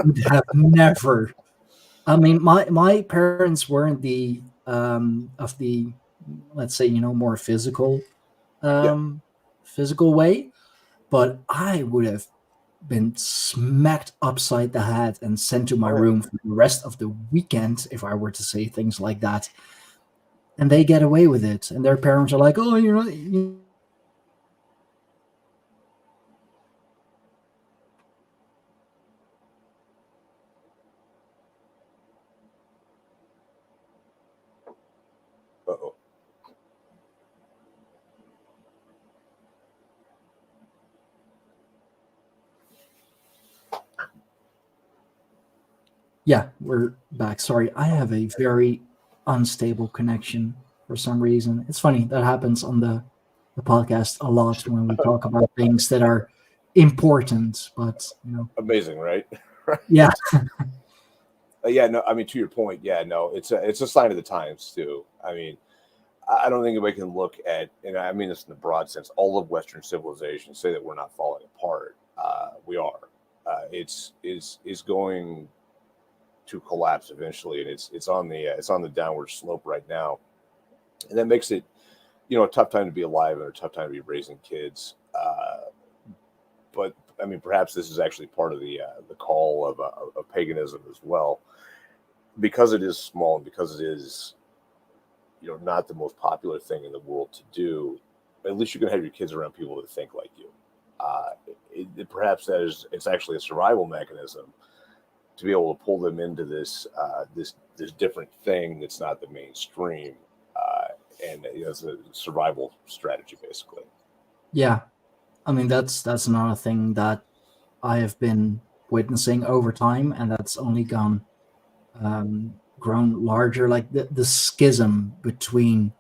would have never. I mean, my parents weren't the of the, let's say, more Yeah. physical way, but I would have been smacked upside the head and sent to my Oh yeah. room for the rest of the weekend if I were to say things like that. And they get away with it, and their parents are like, "Oh, you're not." Uh-oh. Yeah, we're back. Sorry, I have a very unstable connection for some reason. It's funny that happens on the podcast a lot when we talk about things that are important, but Amazing, right? yeah, Yeah. No. I mean, to your point. Yeah. No. It's a sign of the times too. I mean, I don't think anybody can look at, and I mean this in the broad sense, all of Western civilization, say that we're not falling apart. We are. It's going to collapse eventually, and it's on the downward slope right now, and that makes it a tough time to be alive and a tough time to be raising kids. But I mean, perhaps this is actually part of the call of paganism as well, because it is small and because it is not the most popular thing in the world to do, at least you can have your kids around people that think like you. Perhaps it's actually a survival mechanism to be able to pull them into this different thing that's not the mainstream, and it's a survival strategy basically. Yeah, I mean that's another thing that I have been witnessing over time, and that's only grown larger. Like the schism between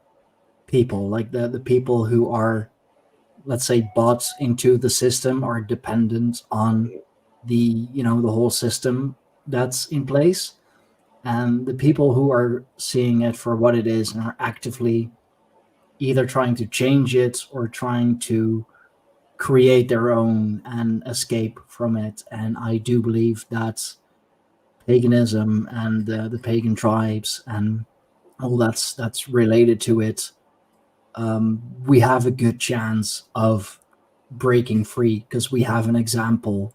people, like the people who are, let's say, bought into the system, are dependent on the whole system that's in place, and the people who are seeing it for what it is and are actively either trying to change it or trying to create their own and escape from it. And I do believe that paganism and the pagan tribes and all that's related to it, we have a good chance of breaking free because we have an example.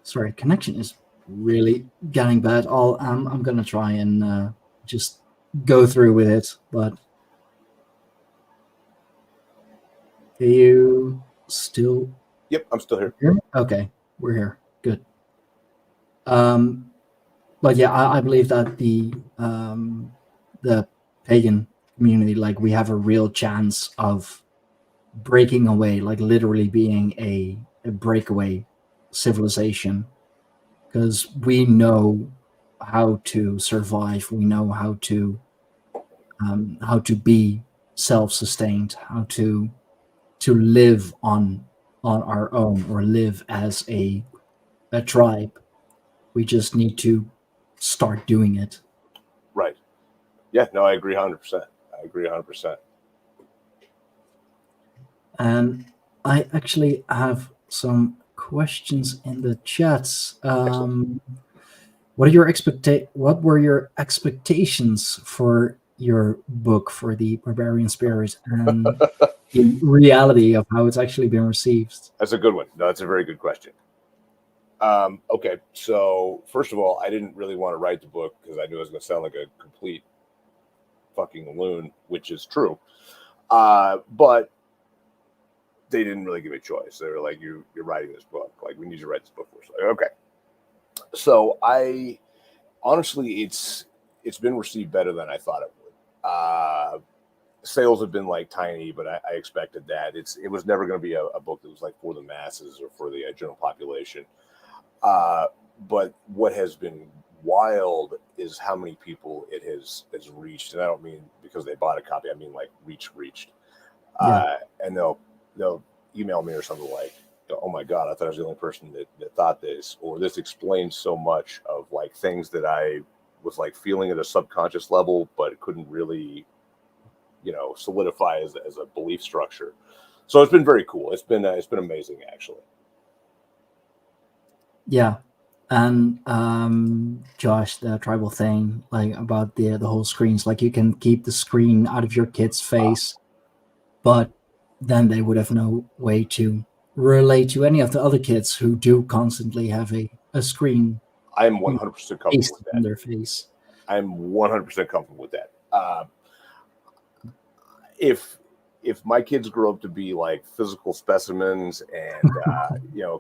Sorry, connection is really getting bad. I'm gonna try and just go through with it, but are you still Yep, I'm still here. here? Okay, we're here. Good. But yeah, I believe that the pagan community, like, we have a real chance of breaking away, like literally being a breakaway civilization, because we know how to survive, we know how to be self-sustained, how to live on our own, or live as a tribe. We just need to start doing it. Right. Yeah, no, I agree 100%. I agree 100%. And I actually have some questions in the chats. What were your expectations for your book, for the Barbarian Spirit, and the reality of how it's actually been received? That's a good one. No, that's a very good question. Okay, so first of all, I didn't really want to write the book because I knew I was going to sound like a complete fucking loon, which is true. But they didn't really give me a choice. They were like, "You're writing this book. Like, we need you to write this book for us." Like, okay. So I honestly, it's been received better than I thought it would. Sales have been like tiny, but I expected that. It was never going to be a book that was like for the masses or for the general population. But what has been wild is how many people it has reached, and I don't mean because they bought a copy. I mean like reached. Yeah. And they'll email me or something like, "Oh my God, I thought I was the only person that thought this," or "This explains so much of like things that I was like feeling at a subconscious level, but it couldn't really, solidify as a belief structure." So it's been very cool. It's been amazing actually. Yeah. And Josh, the tribal thing, like about the whole screens, like you can keep the screen out of your kid's face, but then they would have no way to relate to any of the other kids who do constantly have a screen I'm 100% comfortable pasted with in that. their face. I'm 100% comfortable with that. If my kids grow up to be like physical specimens and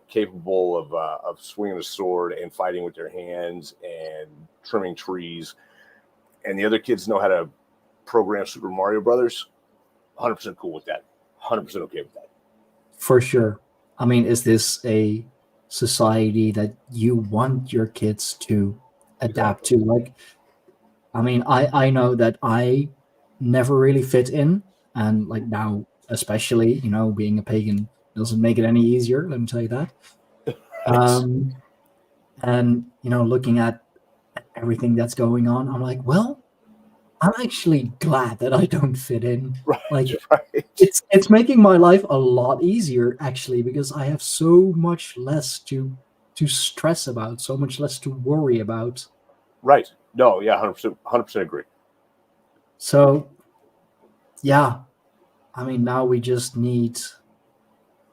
capable of swinging a sword and fighting with their hands and trimming trees, and the other kids know how to program Super Mario Brothers, 100% cool with that. 100% okay with that. For sure. I mean, is this a society that you want your kids to adapt to? Like, I mean, I know that I never really fit in, and like now, especially, being a pagan doesn't make it any easier. Let me tell you that. Um, and looking at everything that's going on, I'm like, well, I'm actually glad that I don't fit in. Right, Like, right. it's making my life a lot easier actually, because I have so much less to stress about, so much less to worry about. Right. No, yeah, 100%, 100% agree. So yeah, I mean now we just need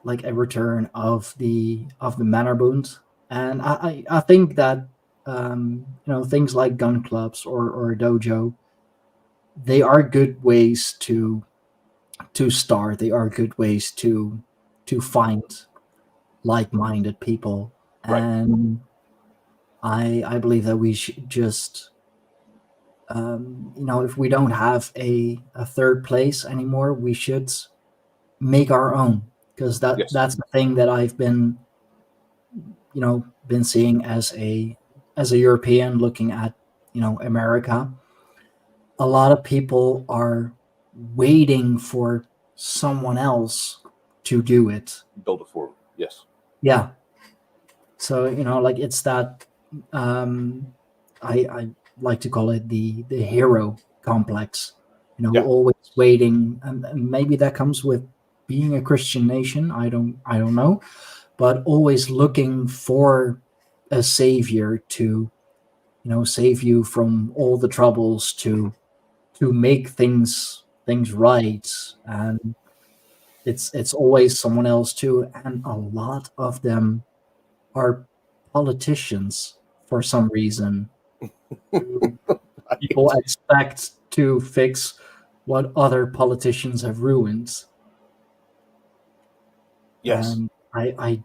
like a return of the Männerbund, and I think that things like gun clubs or a dojo, they are good ways to start. They are good ways to find like-minded people, Right. and I believe that we should just if we don't have a third place anymore, we should make our own, because Yes. that's the thing that I've been seeing as a European looking at America. A lot of people are waiting for someone else to do it. Build it forward. Yes. Yeah. So like it's that I like to call it the hero complex. Yeah. Always waiting, and maybe that comes with being a Christian nation. I don't know, but always looking for a savior to save you from all the troubles, to make things right, and it's always someone else too, and a lot of them are politicians for some reason. People Right. expect to fix what other politicians have ruined, Yes. and I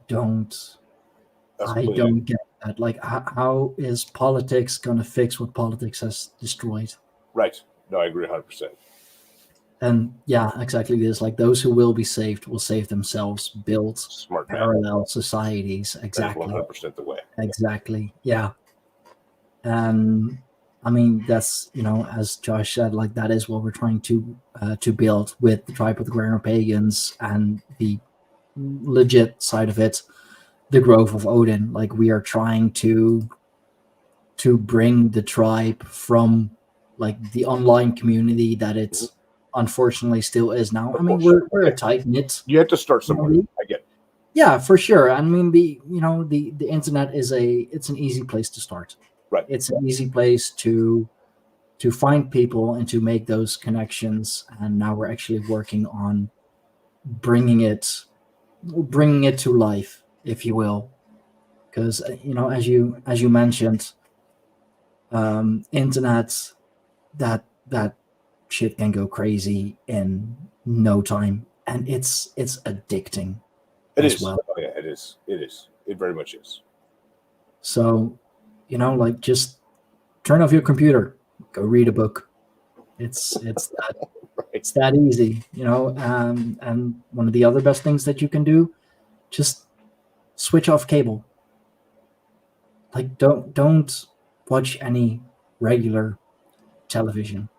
That's I completely don't get that. Like, how is politics gonna fix what politics has destroyed? right. No, I agree 100%. And yeah, exactly this. Like, those who will be saved will save themselves. Build Smart man. parallel societies. That is Exactly. 100% the way. Exactly. Yeah. And I mean, that's as Josh said, like that is what we're trying to build with the tribe of the Guerrero Pagans, and the legit side of it, the Grove of Odin. Like, we are trying to bring the tribe from like the online community that Mhm. it's unfortunately still is now. I Of mean, course. we're a Yeah. tight knit You have to start somewhere. community. I get it. Yeah, for sure. I mean, the internet it's an easy place to start. Right. It's an easy place to find people and to make those connections. And now we're actually working on bringing it bringing it to life, if you will, because as you mentioned, internet, that shit can go crazy in no time, and it's addicting It as is. well. Oh, yeah, it is. It is. It very much is. So like, just turn off your computer, go read a book. Right. It's that easy. And one of the other best things that you can do, just switch off cable. Like, don't watch any regular television.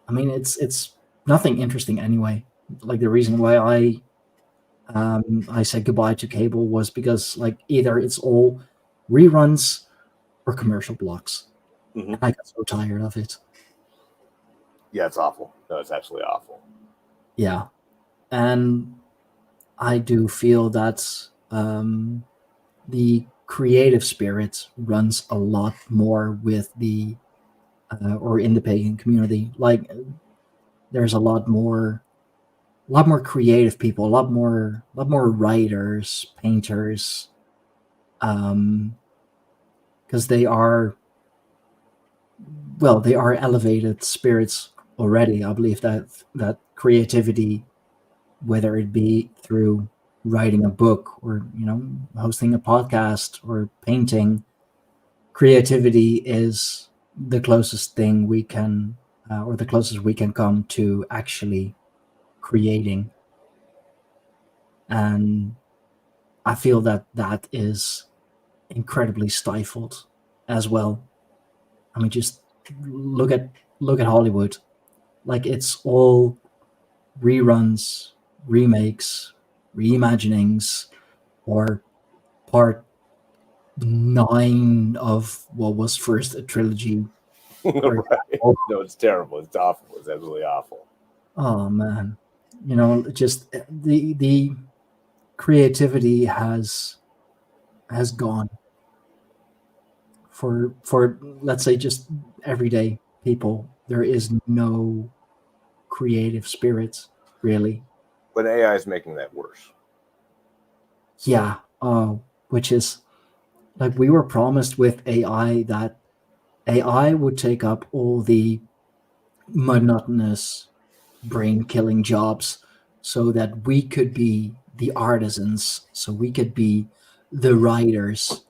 I mean, it's nothing interesting anyway. Like, the reason why I said goodbye to cable was because, like, either it's all reruns or commercial blocks. Hmm. I got so tired of it. Yeah, it's awful. No, it's absolutely awful. Yeah, and I do feel that the creative spirit runs a lot more with the or in the pagan community. Like, there's a lot more creative people, a lot more writers, painters, because they are elevated spirits already. I believe that creativity, whether it be through writing a book, or hosting a podcast, or painting, creativity is the closest thing we can or the closest we can come to actually creating. And I feel that is incredibly stifled as well. I mean, just look at look at Hollywood. Like, it's all reruns, remakes, reimaginings, or part 9 of what was first a trilogy, for Right. example. No, it's terrible. It's awful. It's absolutely awful. Oh man, just the creativity has gone for let's say just everyday people there is no creative spirit, really. But AI is making that worse. Yeah, which is like we were promised with AI that AI would take up all the monotonous brain killing jobs so that we could be the artisans, so we could be the writers.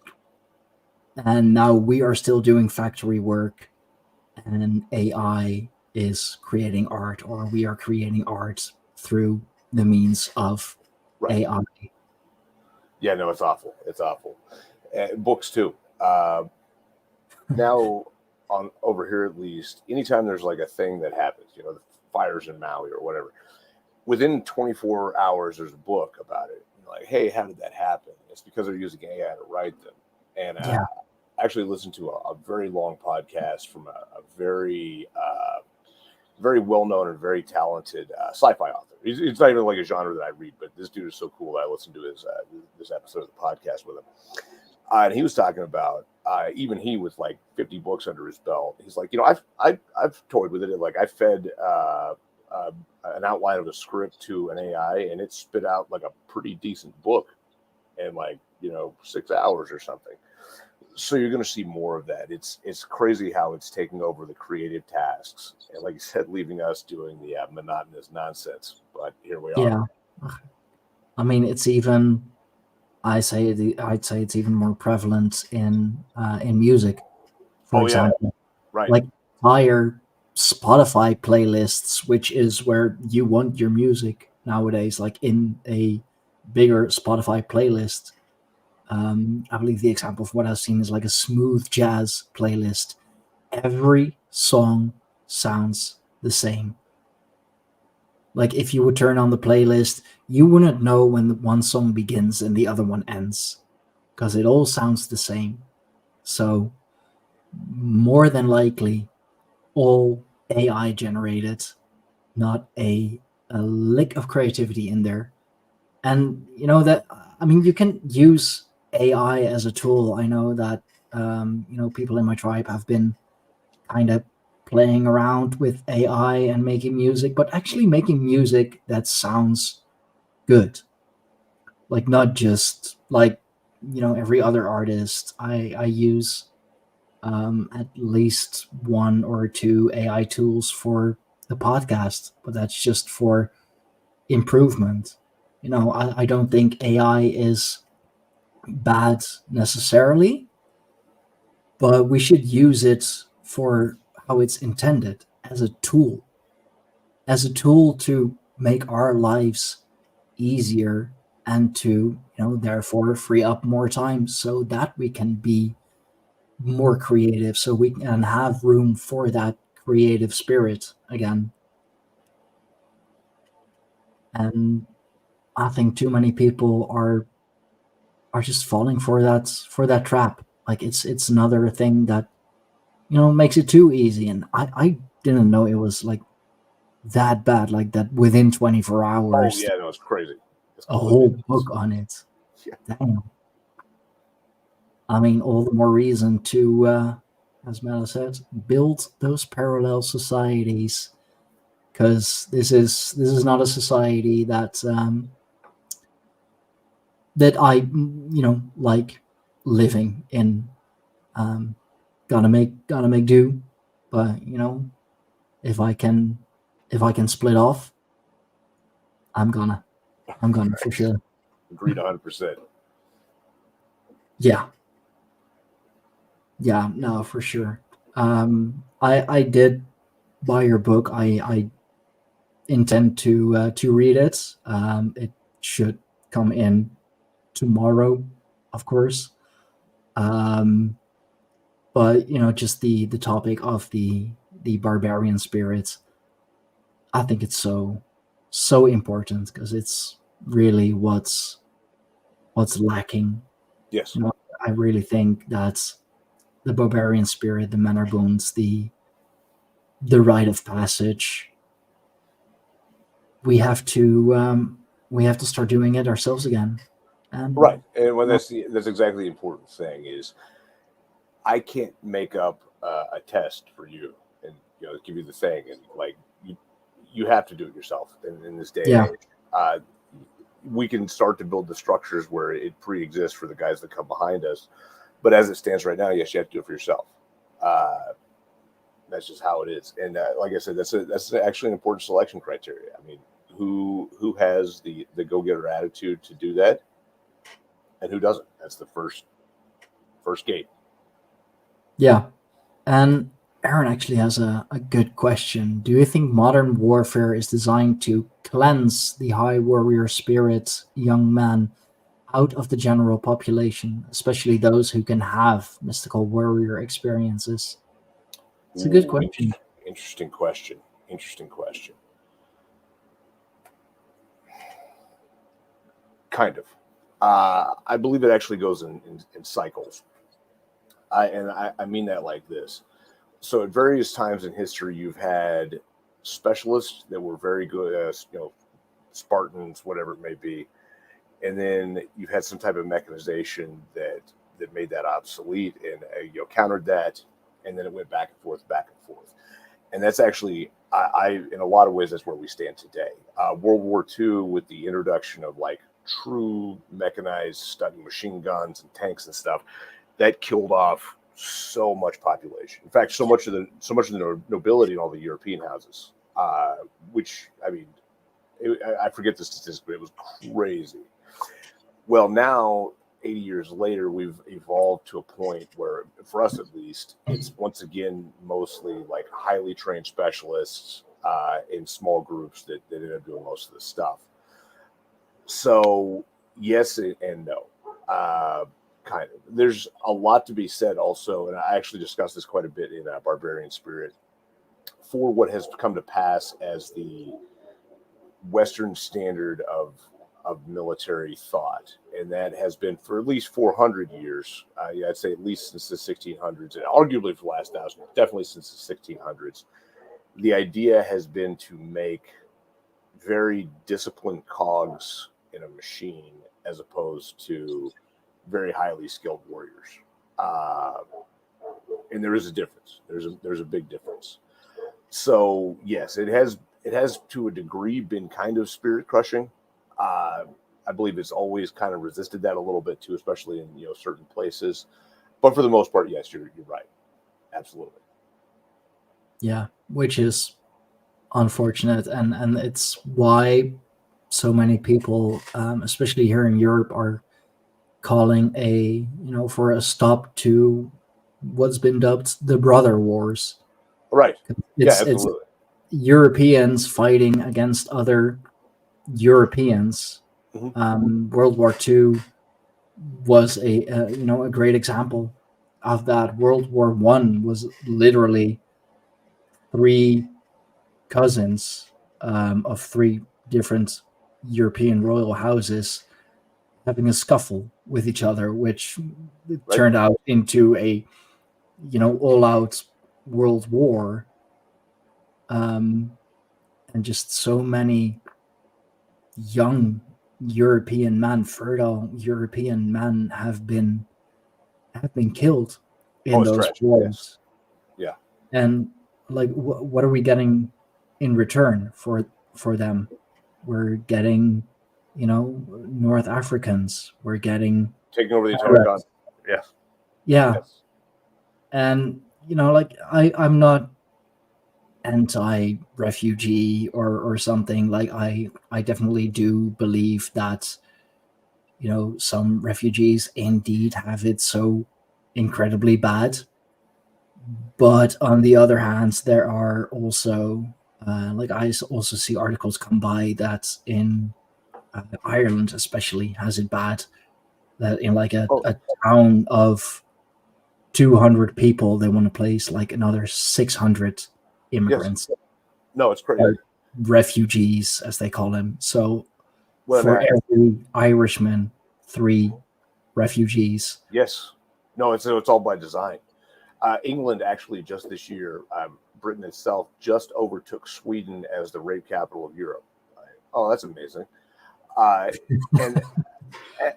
And now we are still doing factory work, and AI is creating art, or we are creating art through the means of Right. AI. Yeah, no, it's awful. It's awful. And books too. Now, on over here at least, anytime there's like a thing that happens, the fires in Maui or whatever, within 24 hours, there's a book about it. Like, hey, how did that happen? It's because they're using AI to write them. And Yeah, I actually listened to a very long podcast from a very very well known and very talented sci-fi author. It's not even like a genre that I read, but this dude is so cool that I listened to his this episode of the podcast with him. And he was talking about even he with like 50 books under his belt. He's like, I've toyed with it. Like I fed an outline of a script to an AI, and it spit out like a pretty decent book in like 6 hours or something. So you're going to see more of that. It's crazy how it's taking over the creative tasks, and like you said, leaving us doing the monotonous nonsense. But here we are. yeah. I mean, it's even I'd say it's even more prevalent in music, for Oh yeah, example. right. Like entire Spotify playlists, which is where you want your music nowadays, like in a bigger Spotify playlist. I believe the example of what I've seen is like a smooth jazz playlist. Every song sounds the same. Like if you would turn on the playlist, you wouldn't know when the one song begins and the other one ends because it all sounds the same. So more than likely, all AI generated, not a lick of creativity in there. And that I mean, you can use AI as a tool. I know that people in my tribe have been kind of playing around with AI and making music, but actually making music that sounds good. Like not just like every other artist. I use at least one or two AI tools for the podcast, but that's just for improvement. I don't think AI is bad necessarily, but we should use it for how it's intended as a tool to make our lives easier and to therefore free up more time so that we can be more creative, so we can have room for that creative spirit again. And I think too many people are just falling for that trap. Like it's another thing that makes it too easy. And I didn't know it was like that bad, like that within 24 Oh hours yeah, no, it's crazy. It's a completely whole nuts. book on it. Yeah. Damn. I mean, all the more reason to as Mel said, build those parallel societies, because this is not a society that I like living in. Um, gotta make do, but if I can split off, I'm gonna for Right. sure. Agreed 100%. Yeah, yeah, no, for sure. I did buy your book. I intend to read it. It should come in tomorrow, of course. Um, but just the topic of the barbarian spirit, I think it's so important because it's really what's lacking. Yes. You know, I really think that the barbarian spirit, the Männerbund, the rite of passage, we have to start doing it ourselves again. Right. And And when that's exactly the important thing is I can't make up a test for you, and give you the thing, and like you have to do it yourself in this day Yeah. and age. We can start to build the structures where it pre-exists for the guys that come behind us, but as it stands right now, yes, you have to do it for yourself. That's just how it is, and like I said, that's actually an important selection criteria. I mean, who has the go-getter attitude to do that, and who doesn't? That's the first gate. Yeah. And Aaron actually has a good question. Do you think modern warfare is designed to cleanse the high warrior spirit young man out of the general population, especially those who can have mystical warrior experiences? It's a good Ooh, question. interesting question. Interesting question. Kind of. I believe it actually goes in cycles. I mean that like this. So at various times in history, you've had specialists that were very good, Spartans, whatever it may be, and then you've had some type of mechanization that made that obsolete and countered that, and then it went back and forth, and that's actually I in a lot of ways that's where we stand today. World War II, with the introduction of like true mechanized study machine guns and tanks and stuff, that killed off so much population. In fact, so much of the nobility in all the European houses, which I mean, I forget the statistic, but it was crazy. Well, now 80 years later, we've evolved to a point where, for us at least, it's once again mostly like highly trained specialists in small groups that end up doing most of the stuff. So yes and no. Kind of. There's a lot to be said also, and I actually discussed this quite a bit in Barbarian Spirit, for what has come to pass as the Western standard of military thought, and that has been for at least 400 years. I'd say at least since the 1600s, and arguably for the last 1,000, definitely since the 1600s. The idea has been to make very disciplined cogs in a machine as opposed to very highly skilled warriors, and there is a difference. There's a big difference. So yes, it has to a degree been kind of spirit crushing. I believe it's always kind of resisted that a little bit too, especially in certain places. But for the most part, yes, you're right, absolutely. Yeah, which is unfortunate, and it's why so many people, especially here in Europe, are calling for a stop to what's been dubbed the brother wars. Right. Yeah, It's absolutely. Europeans fighting against other Europeans. World War II was a great example of that. World War One was literally three cousins of three different European royal houses having a scuffle with each other, which Right. turned out into a all-out world war, and just so many young European men, fertile European men, have been killed in Oh, it's those tragic. wars. Yes. Yeah. And like, what are we getting in return for them? We're getting, North Africans. We're getting Taking over the entire Arabs. continent. Yes. Yeah, Yes. and like I'm not anti-refugee or something. Like I definitely do believe that some refugees indeed have it so incredibly bad, but on the other hand, there are also like I also see articles come by that in Ireland especially has it bad, that in like Oh, a town of 200 people they want to place like another 600 yes. immigrants, No, it's crazy. or refugees as they call them. So Well, for that, every Irishman, 3 refugees. yes. No, it's all by design. England actually just this year, Britain itself just overtook Sweden as the rape capital of Europe. Oh, that's amazing. And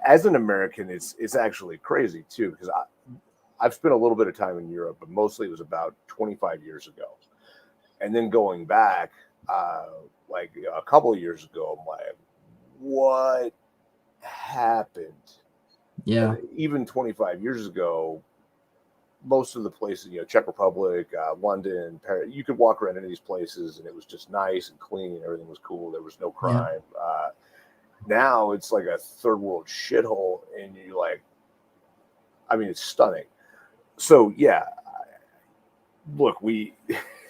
as an American, it's actually crazy too, because I've spent a little bit of time in Europe, but mostly it was about 25 years ago. And then going back, like a couple of years ago, I'm like, what happened? Yeah. And even 25 years ago, most of the places, Czech Republic, London, Paris, you could walk around any of these places and it was just nice and clean. Everything was cool. There was no crime. Now it's like a third world shithole, and you're like, I mean, it's stunning. So yeah, look,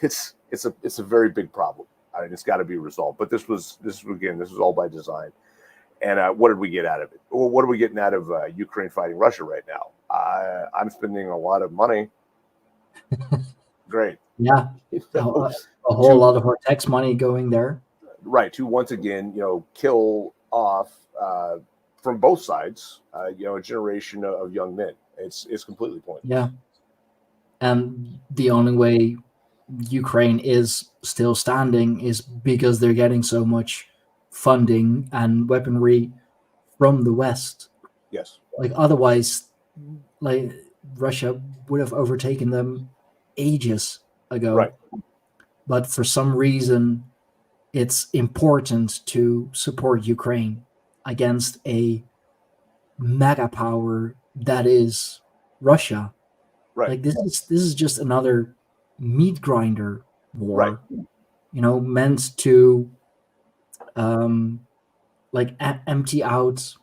it's a very big problem. I mean, it's got to be resolved. But this was all by design. And what did we get out of it? Well, what are we getting out of Ukraine fighting Russia right now? I'm spending a lot of money. Great. Yeah. A whole lot of our tax money going there. Right. To once again, kill off from both sides, a generation of young men. It's completely pointless. Yeah. And the only way Ukraine is still standing is because they're getting so much funding and weaponry from the West. Yes. Like otherwise, like Russia would have overtaken them ages ago. Right. But for some reason, it's important to support Ukraine against a mega power that is Russia. Right. Like this is just another meat grinder war, right. Meant to empty out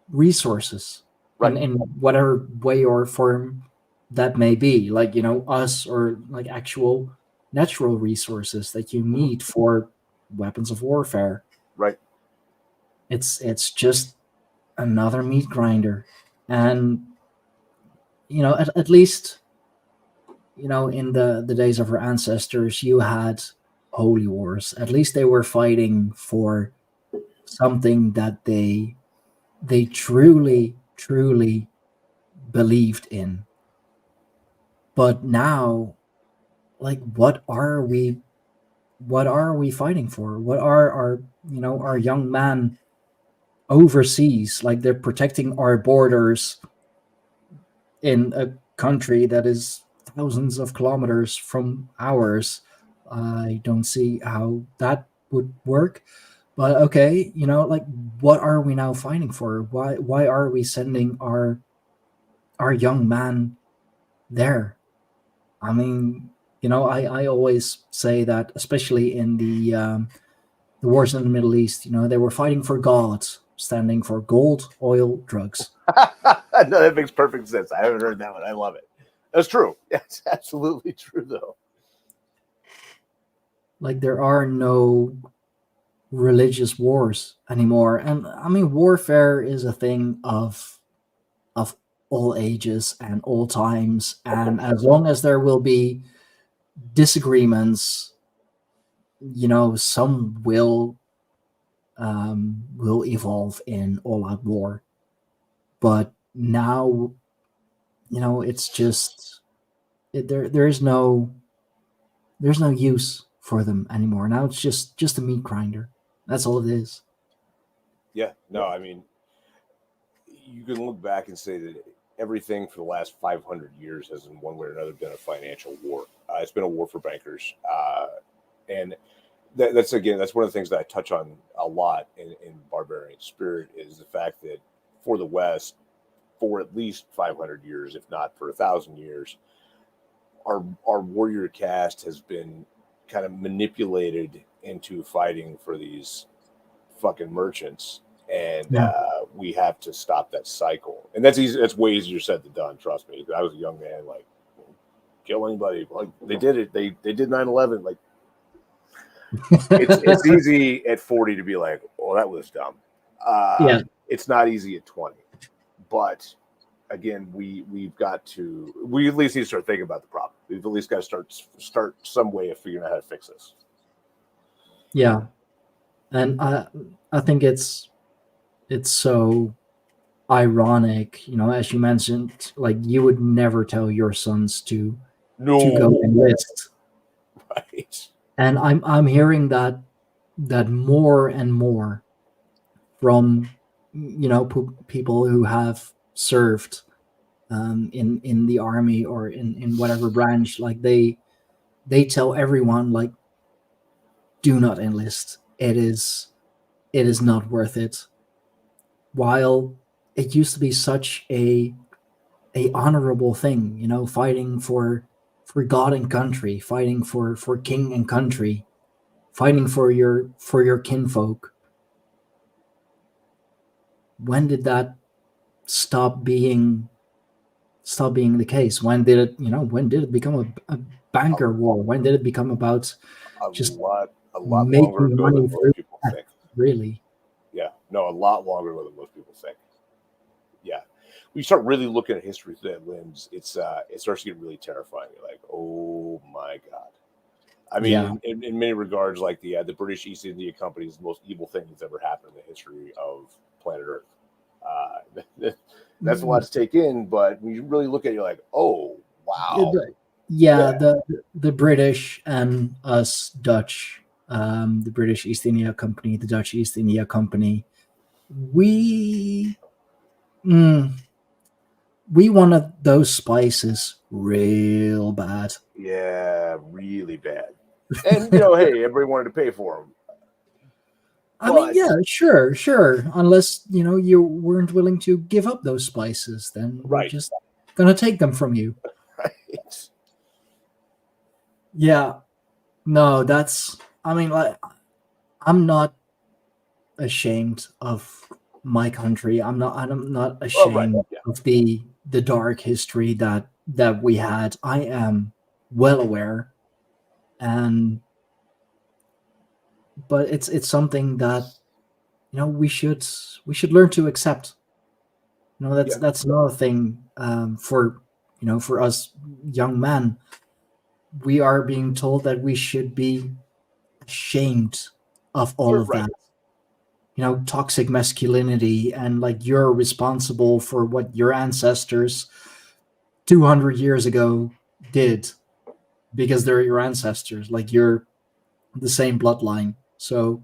resources, right. in whatever way or form that may be, like us, or like actual natural resources that you need for weapons of warfare. Right. It's just another meat grinder. And at least in the days of our ancestors, you had holy wars. At least they were fighting for something that they truly believed in. But now, like, what are we fighting for? What are our young men overseas? Like, they're protecting our borders in a country that is thousands of kilometers from ours. I don't see how that would work. But okay, like, what are we now fighting for? Why are we sending our young man there? I mean, I always say that, especially in the wars in the Middle East, they were fighting for God, standing for gold, oil, drugs. No, that makes perfect sense. I haven't heard that one. I love it. That's true. That's absolutely true, though. Like, there are no religious wars anymore. And I mean, warfare is a thing of all ages and all times. And as long as there will be disagreements, some will evolve in all-out war. But now, it's just there's no use for them anymore. Now it's just a meat grinder. That's all it is. Yeah. No, I mean, you can look back and say that everything for the last 500 years has, in one way or another, been a financial war. It's been a war for bankers, and that's one of the things that I touch on a lot in Barbarian Spirit, is the fact that for the West, for at least 500 years, if not for 1,000 years, our warrior caste has been kind of manipulated into fighting for these fucking merchants, and we have to stop that cycle. And that's easy. That's way easier said than done. Trust me. I was a young man, like, kill anybody. Like, they did it. They did 9/11. Like, it's easy at 40 to be like, oh, that was dumb. It's not easy at 20. But again, we at least need to start thinking about the problem. We've at least got to start some way of figuring out how to fix this. Yeah. And I think it's so ironic, as you mentioned, like, you would never tell your sons to go enlist. Right. And I'm hearing that more and more from people who have served in the army or in whatever branch. Like, they tell everyone, like, do not enlist. It is not worth it. While it used to be such a honorable thing, fighting for God and country, fighting for king and country, fighting for your kinfolk. When did that stop being the case? When did it become a banker war? When did it become about A just lot longer making ago than money through most people that, think. really? Yeah, no, a lot longer ago than most people think. Yeah, when you start really looking at history through that lens, it starts to get really terrifying. You're like, oh my god. I mean, Yeah. in many regards, like the British East India Company is the most evil thing that's ever happened in the history of planet Earth. That's a lot to take in, but when you really look at it, you're like, oh wow, Yeah, yeah, the British and us Dutch, the British East India Company, the Dutch East India Company, we mm, we wanted those spices real bad. yeah, really bad. And hey, everybody wanted to pay for them, I mean, but yeah, sure. Unless you weren't willing to give up those spices, then we're right, just gonna take them from you. right, Yeah, no, that's. I mean, like, I'm not ashamed of my country. I'm not well, right, ashamed yeah, of the dark history that we had. I am well aware, and but it's something that we should learn to accept. That's yeah, that's another thing, for us young men. We are being told that we should be ashamed of all of right. that. Toxic masculinity, and like you're responsible for what your ancestors 200 years ago did because they're your ancestors. Like you're the same bloodline. So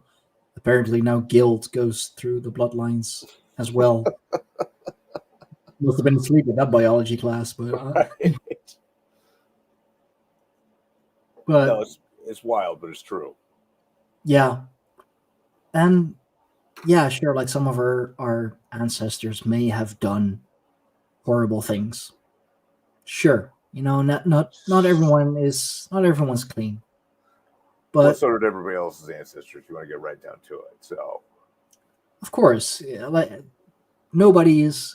apparently now guilt goes through the bloodlines as well. Must have been asleep at that biology class, but Right. No, but it's wild, but it's true. yeah, and yeah, sure. Like some of our ancestors may have done horrible things. Sure, not everyone's clean, Well, but so did everybody else's ancestors. You want to get right down to it. So, of course, yeah, like nobody's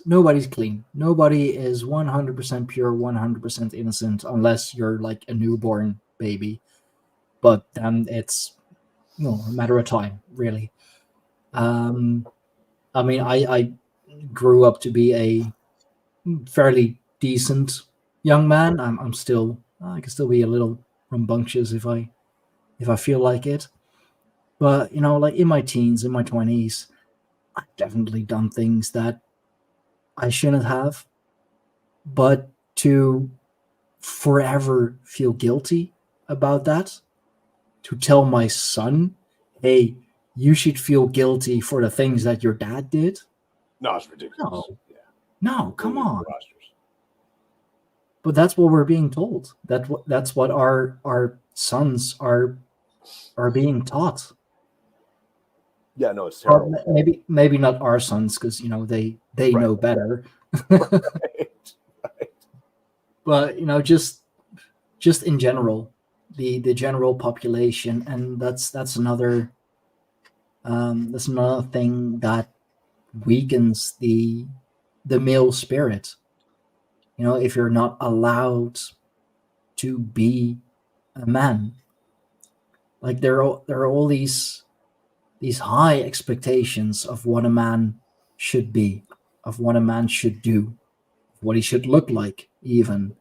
clean. Nobody is 100% pure, 100% innocent, unless you're like a newborn baby. But then it's a matter of time, really. Um, I mean, I grew up to be a fairly decent young man. I can still be a little rambunctious if I feel like it. But like in my teens, in my 20s, I've definitely done things that I shouldn't have. But to forever feel guilty about that, to tell my son, hey, you should feel guilty for the things that your dad did. no, it's ridiculous. No, Yeah, no, come completely on. preposterous. But that's what we're being told. That's what our sons are being taught. Yeah, no, it's Or terrible. maybe not our sons, because they Right. know better. Right. Right. But just in general, the general population, and that's another thing that weakens the male spirit. If you're not allowed to be a man, like there are all these high expectations of what a man should be, of what a man should do, what he should look like, even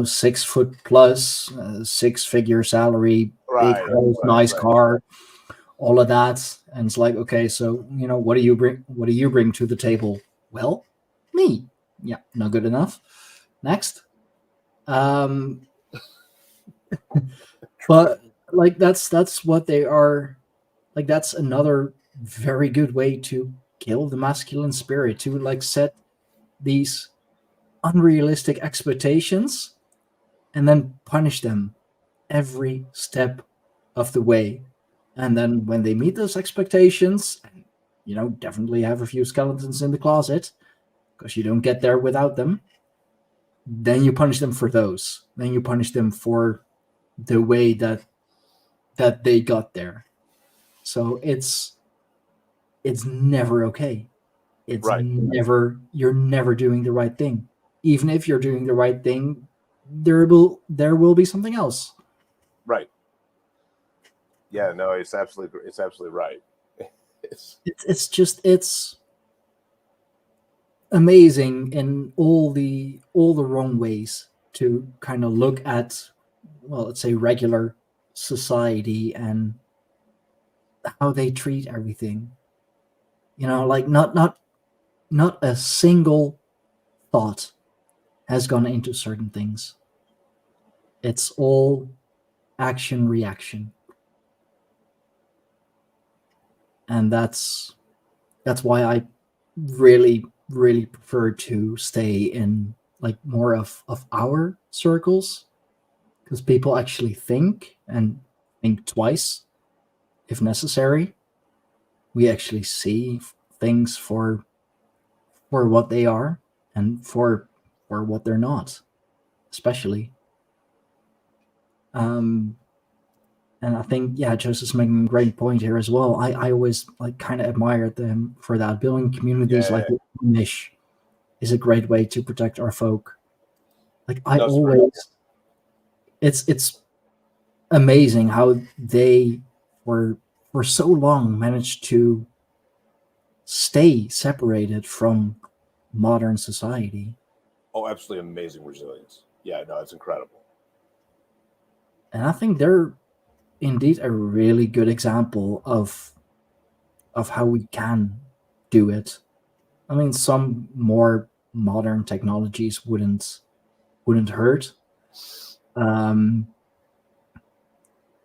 6 foot plus, six-figure salary, big Right. house, Right. nice Right. car, all of that. And it's like, okay, so what do you bring to the table? Well, me. Yeah, not good enough. Next. um but like that's what they are. Like that's another very good way to kill the masculine spirit, to like set these unrealistic expectations and then punish them every step of the way. And then when they meet those expectations, definitely have a few skeletons in the closet because you don't get there without them, then you punish them for those. Then you punish them for the way that they got there. So it's never okay. It's Right. never, you're never doing the right thing. Even if you're doing the right thing, there will be something else. Right. Yeah, no, it's absolutely right. It's amazing in all the wrong ways to kind of look at, well, let's say regular society and how they treat everything. Like not a single thought has gone into certain things. It's all action reaction. And that's why I really really prefer to stay in like more of our circles, because people actually think and think twice if necessary. We actually see things for what they are and for what they're not, especially. And I think, yeah, Joseph's making a great point here as well. I always like kind of admired them for that. Building communities like the Amish is a great way to protect our folk. Like I always, it's amazing how they were for so long managed to stay separated from modern society. Oh, absolutely amazing resilience. Yeah, no, it's incredible. And I think they're indeed a really good example of how we can do it. I mean, some more modern technologies wouldn't hurt. Um,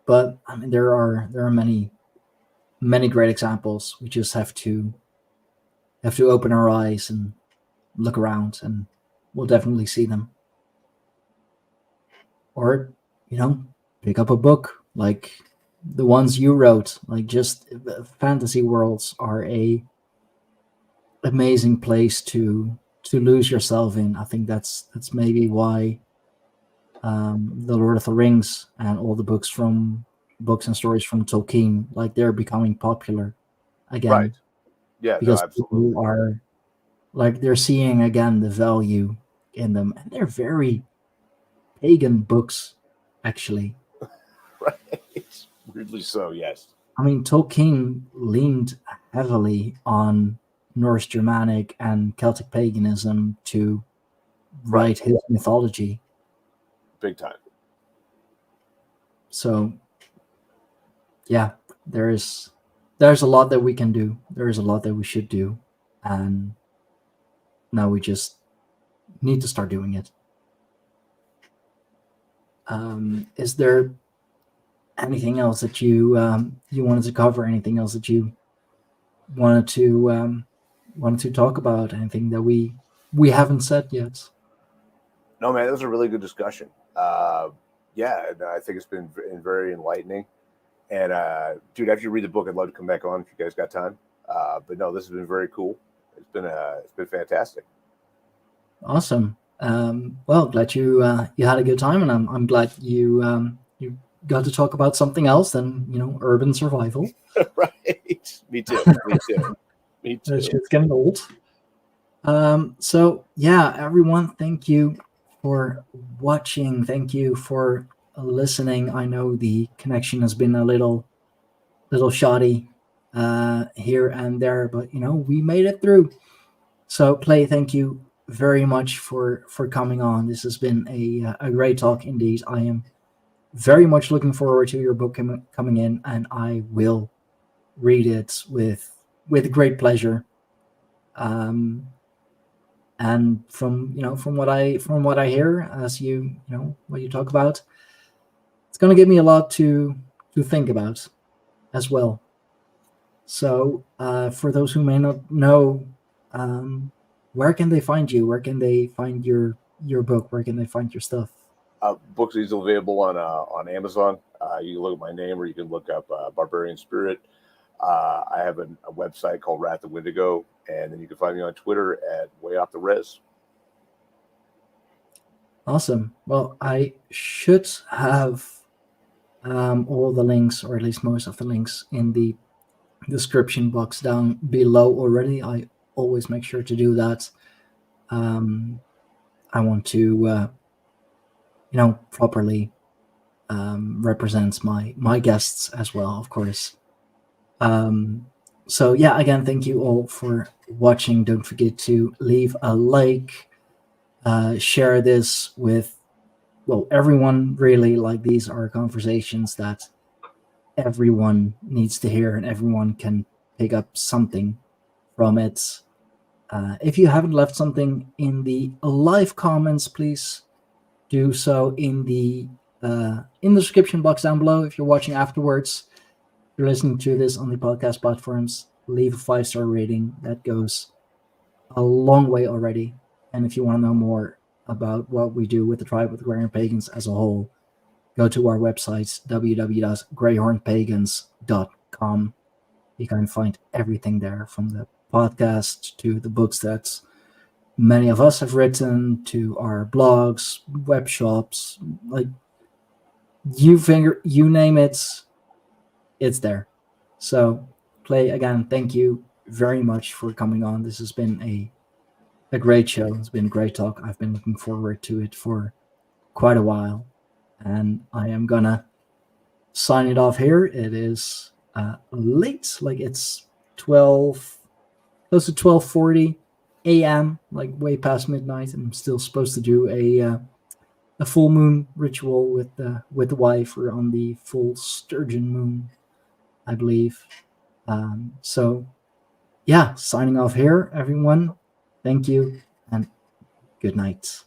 but I mean, there are many great examples. We just have to open our eyes and look around, and we'll definitely see them. Or, pick up a book like the ones you wrote. Like, just fantasy worlds are a amazing place to lose yourself in. I think that's maybe why the Lord of the Rings and all the books and stories from Tolkien, like, they're becoming popular Right. again. Yeah, no, Because absolutely. people are, like, they're seeing again the value in them, and they're very pagan books, actually. Right. Weirdly so, yes. I mean, Tolkien leaned heavily on Norse Germanic and Celtic paganism to write his mythology. Big time. So, yeah, there's a lot that we can do. There is a lot that we should do, and now we just need to start doing it. Is there anything else that you wanted to cover? Anything else that you wanted to talk about? Anything that we haven't said yet? No, man, it was a really good discussion. Yeah, and I think it's been very enlightening. And dude, after you read the book, I'd love to come back on if you guys got time. But no, this has been very cool. It's been fantastic. Awesome. Well, glad you had a good time, and I'm glad you got to talk about something else than urban survival. Right. Me too. Me too. Me too. It's getting old. So yeah, everyone, thank you for watching. Thank you for listening. I know the connection has been a little shoddy here and there, but we made it through. So Clay, thank you very much for coming on. This has been a great talk indeed. I am very much looking forward to your book coming in, and I will read it with great pleasure. And from what I hear, as what you talk about, it's going to give me a lot to think about as well. So for those who may not know, where can they find you? Where can they find your book? Where can they find your stuff? Books is available on Amazon. You can look at my name, or you can look up Barbarian Spirit. I have a website called Wrath of Wendigo, and then you can find me on Twitter at Way Off the Res. Awesome. Well, I should have all the links, or at least most of the links, in the description box down below already. I always make sure to do that. I want to, properly represent my guests as well, of course. So yeah, again, thank you all for watching. Don't forget to leave a like, share this with, well, everyone really. Like, these are conversations that everyone needs to hear and everyone can pick up something from it. If you haven't left something in the live comments, please do so in the description box down below. If you're watching afterwards, if you're listening to this on the podcast platforms, leave a 5-star rating. That goes a long way already. And if you want to know more about what we do with the Tribe of the Greyhorn Pagans as a whole, go to our website, www.greyhornpagans.com. You can find everything there, from the podcast to the books that many of us have written, to our blogs, web shops, like you name it, it's there. So, Clay, again, thank you very much for coming on. This has been a great show. It's been a great talk. I've been looking forward to it for quite a while, and I am gonna sign it off here. It is late, like it's 12, close to 12:40 a.m., like way past midnight, and I'm still supposed to do a full moon ritual with the wife. Or on the full sturgeon moon, I believe. So yeah, signing off here, everyone. Thank you and good night.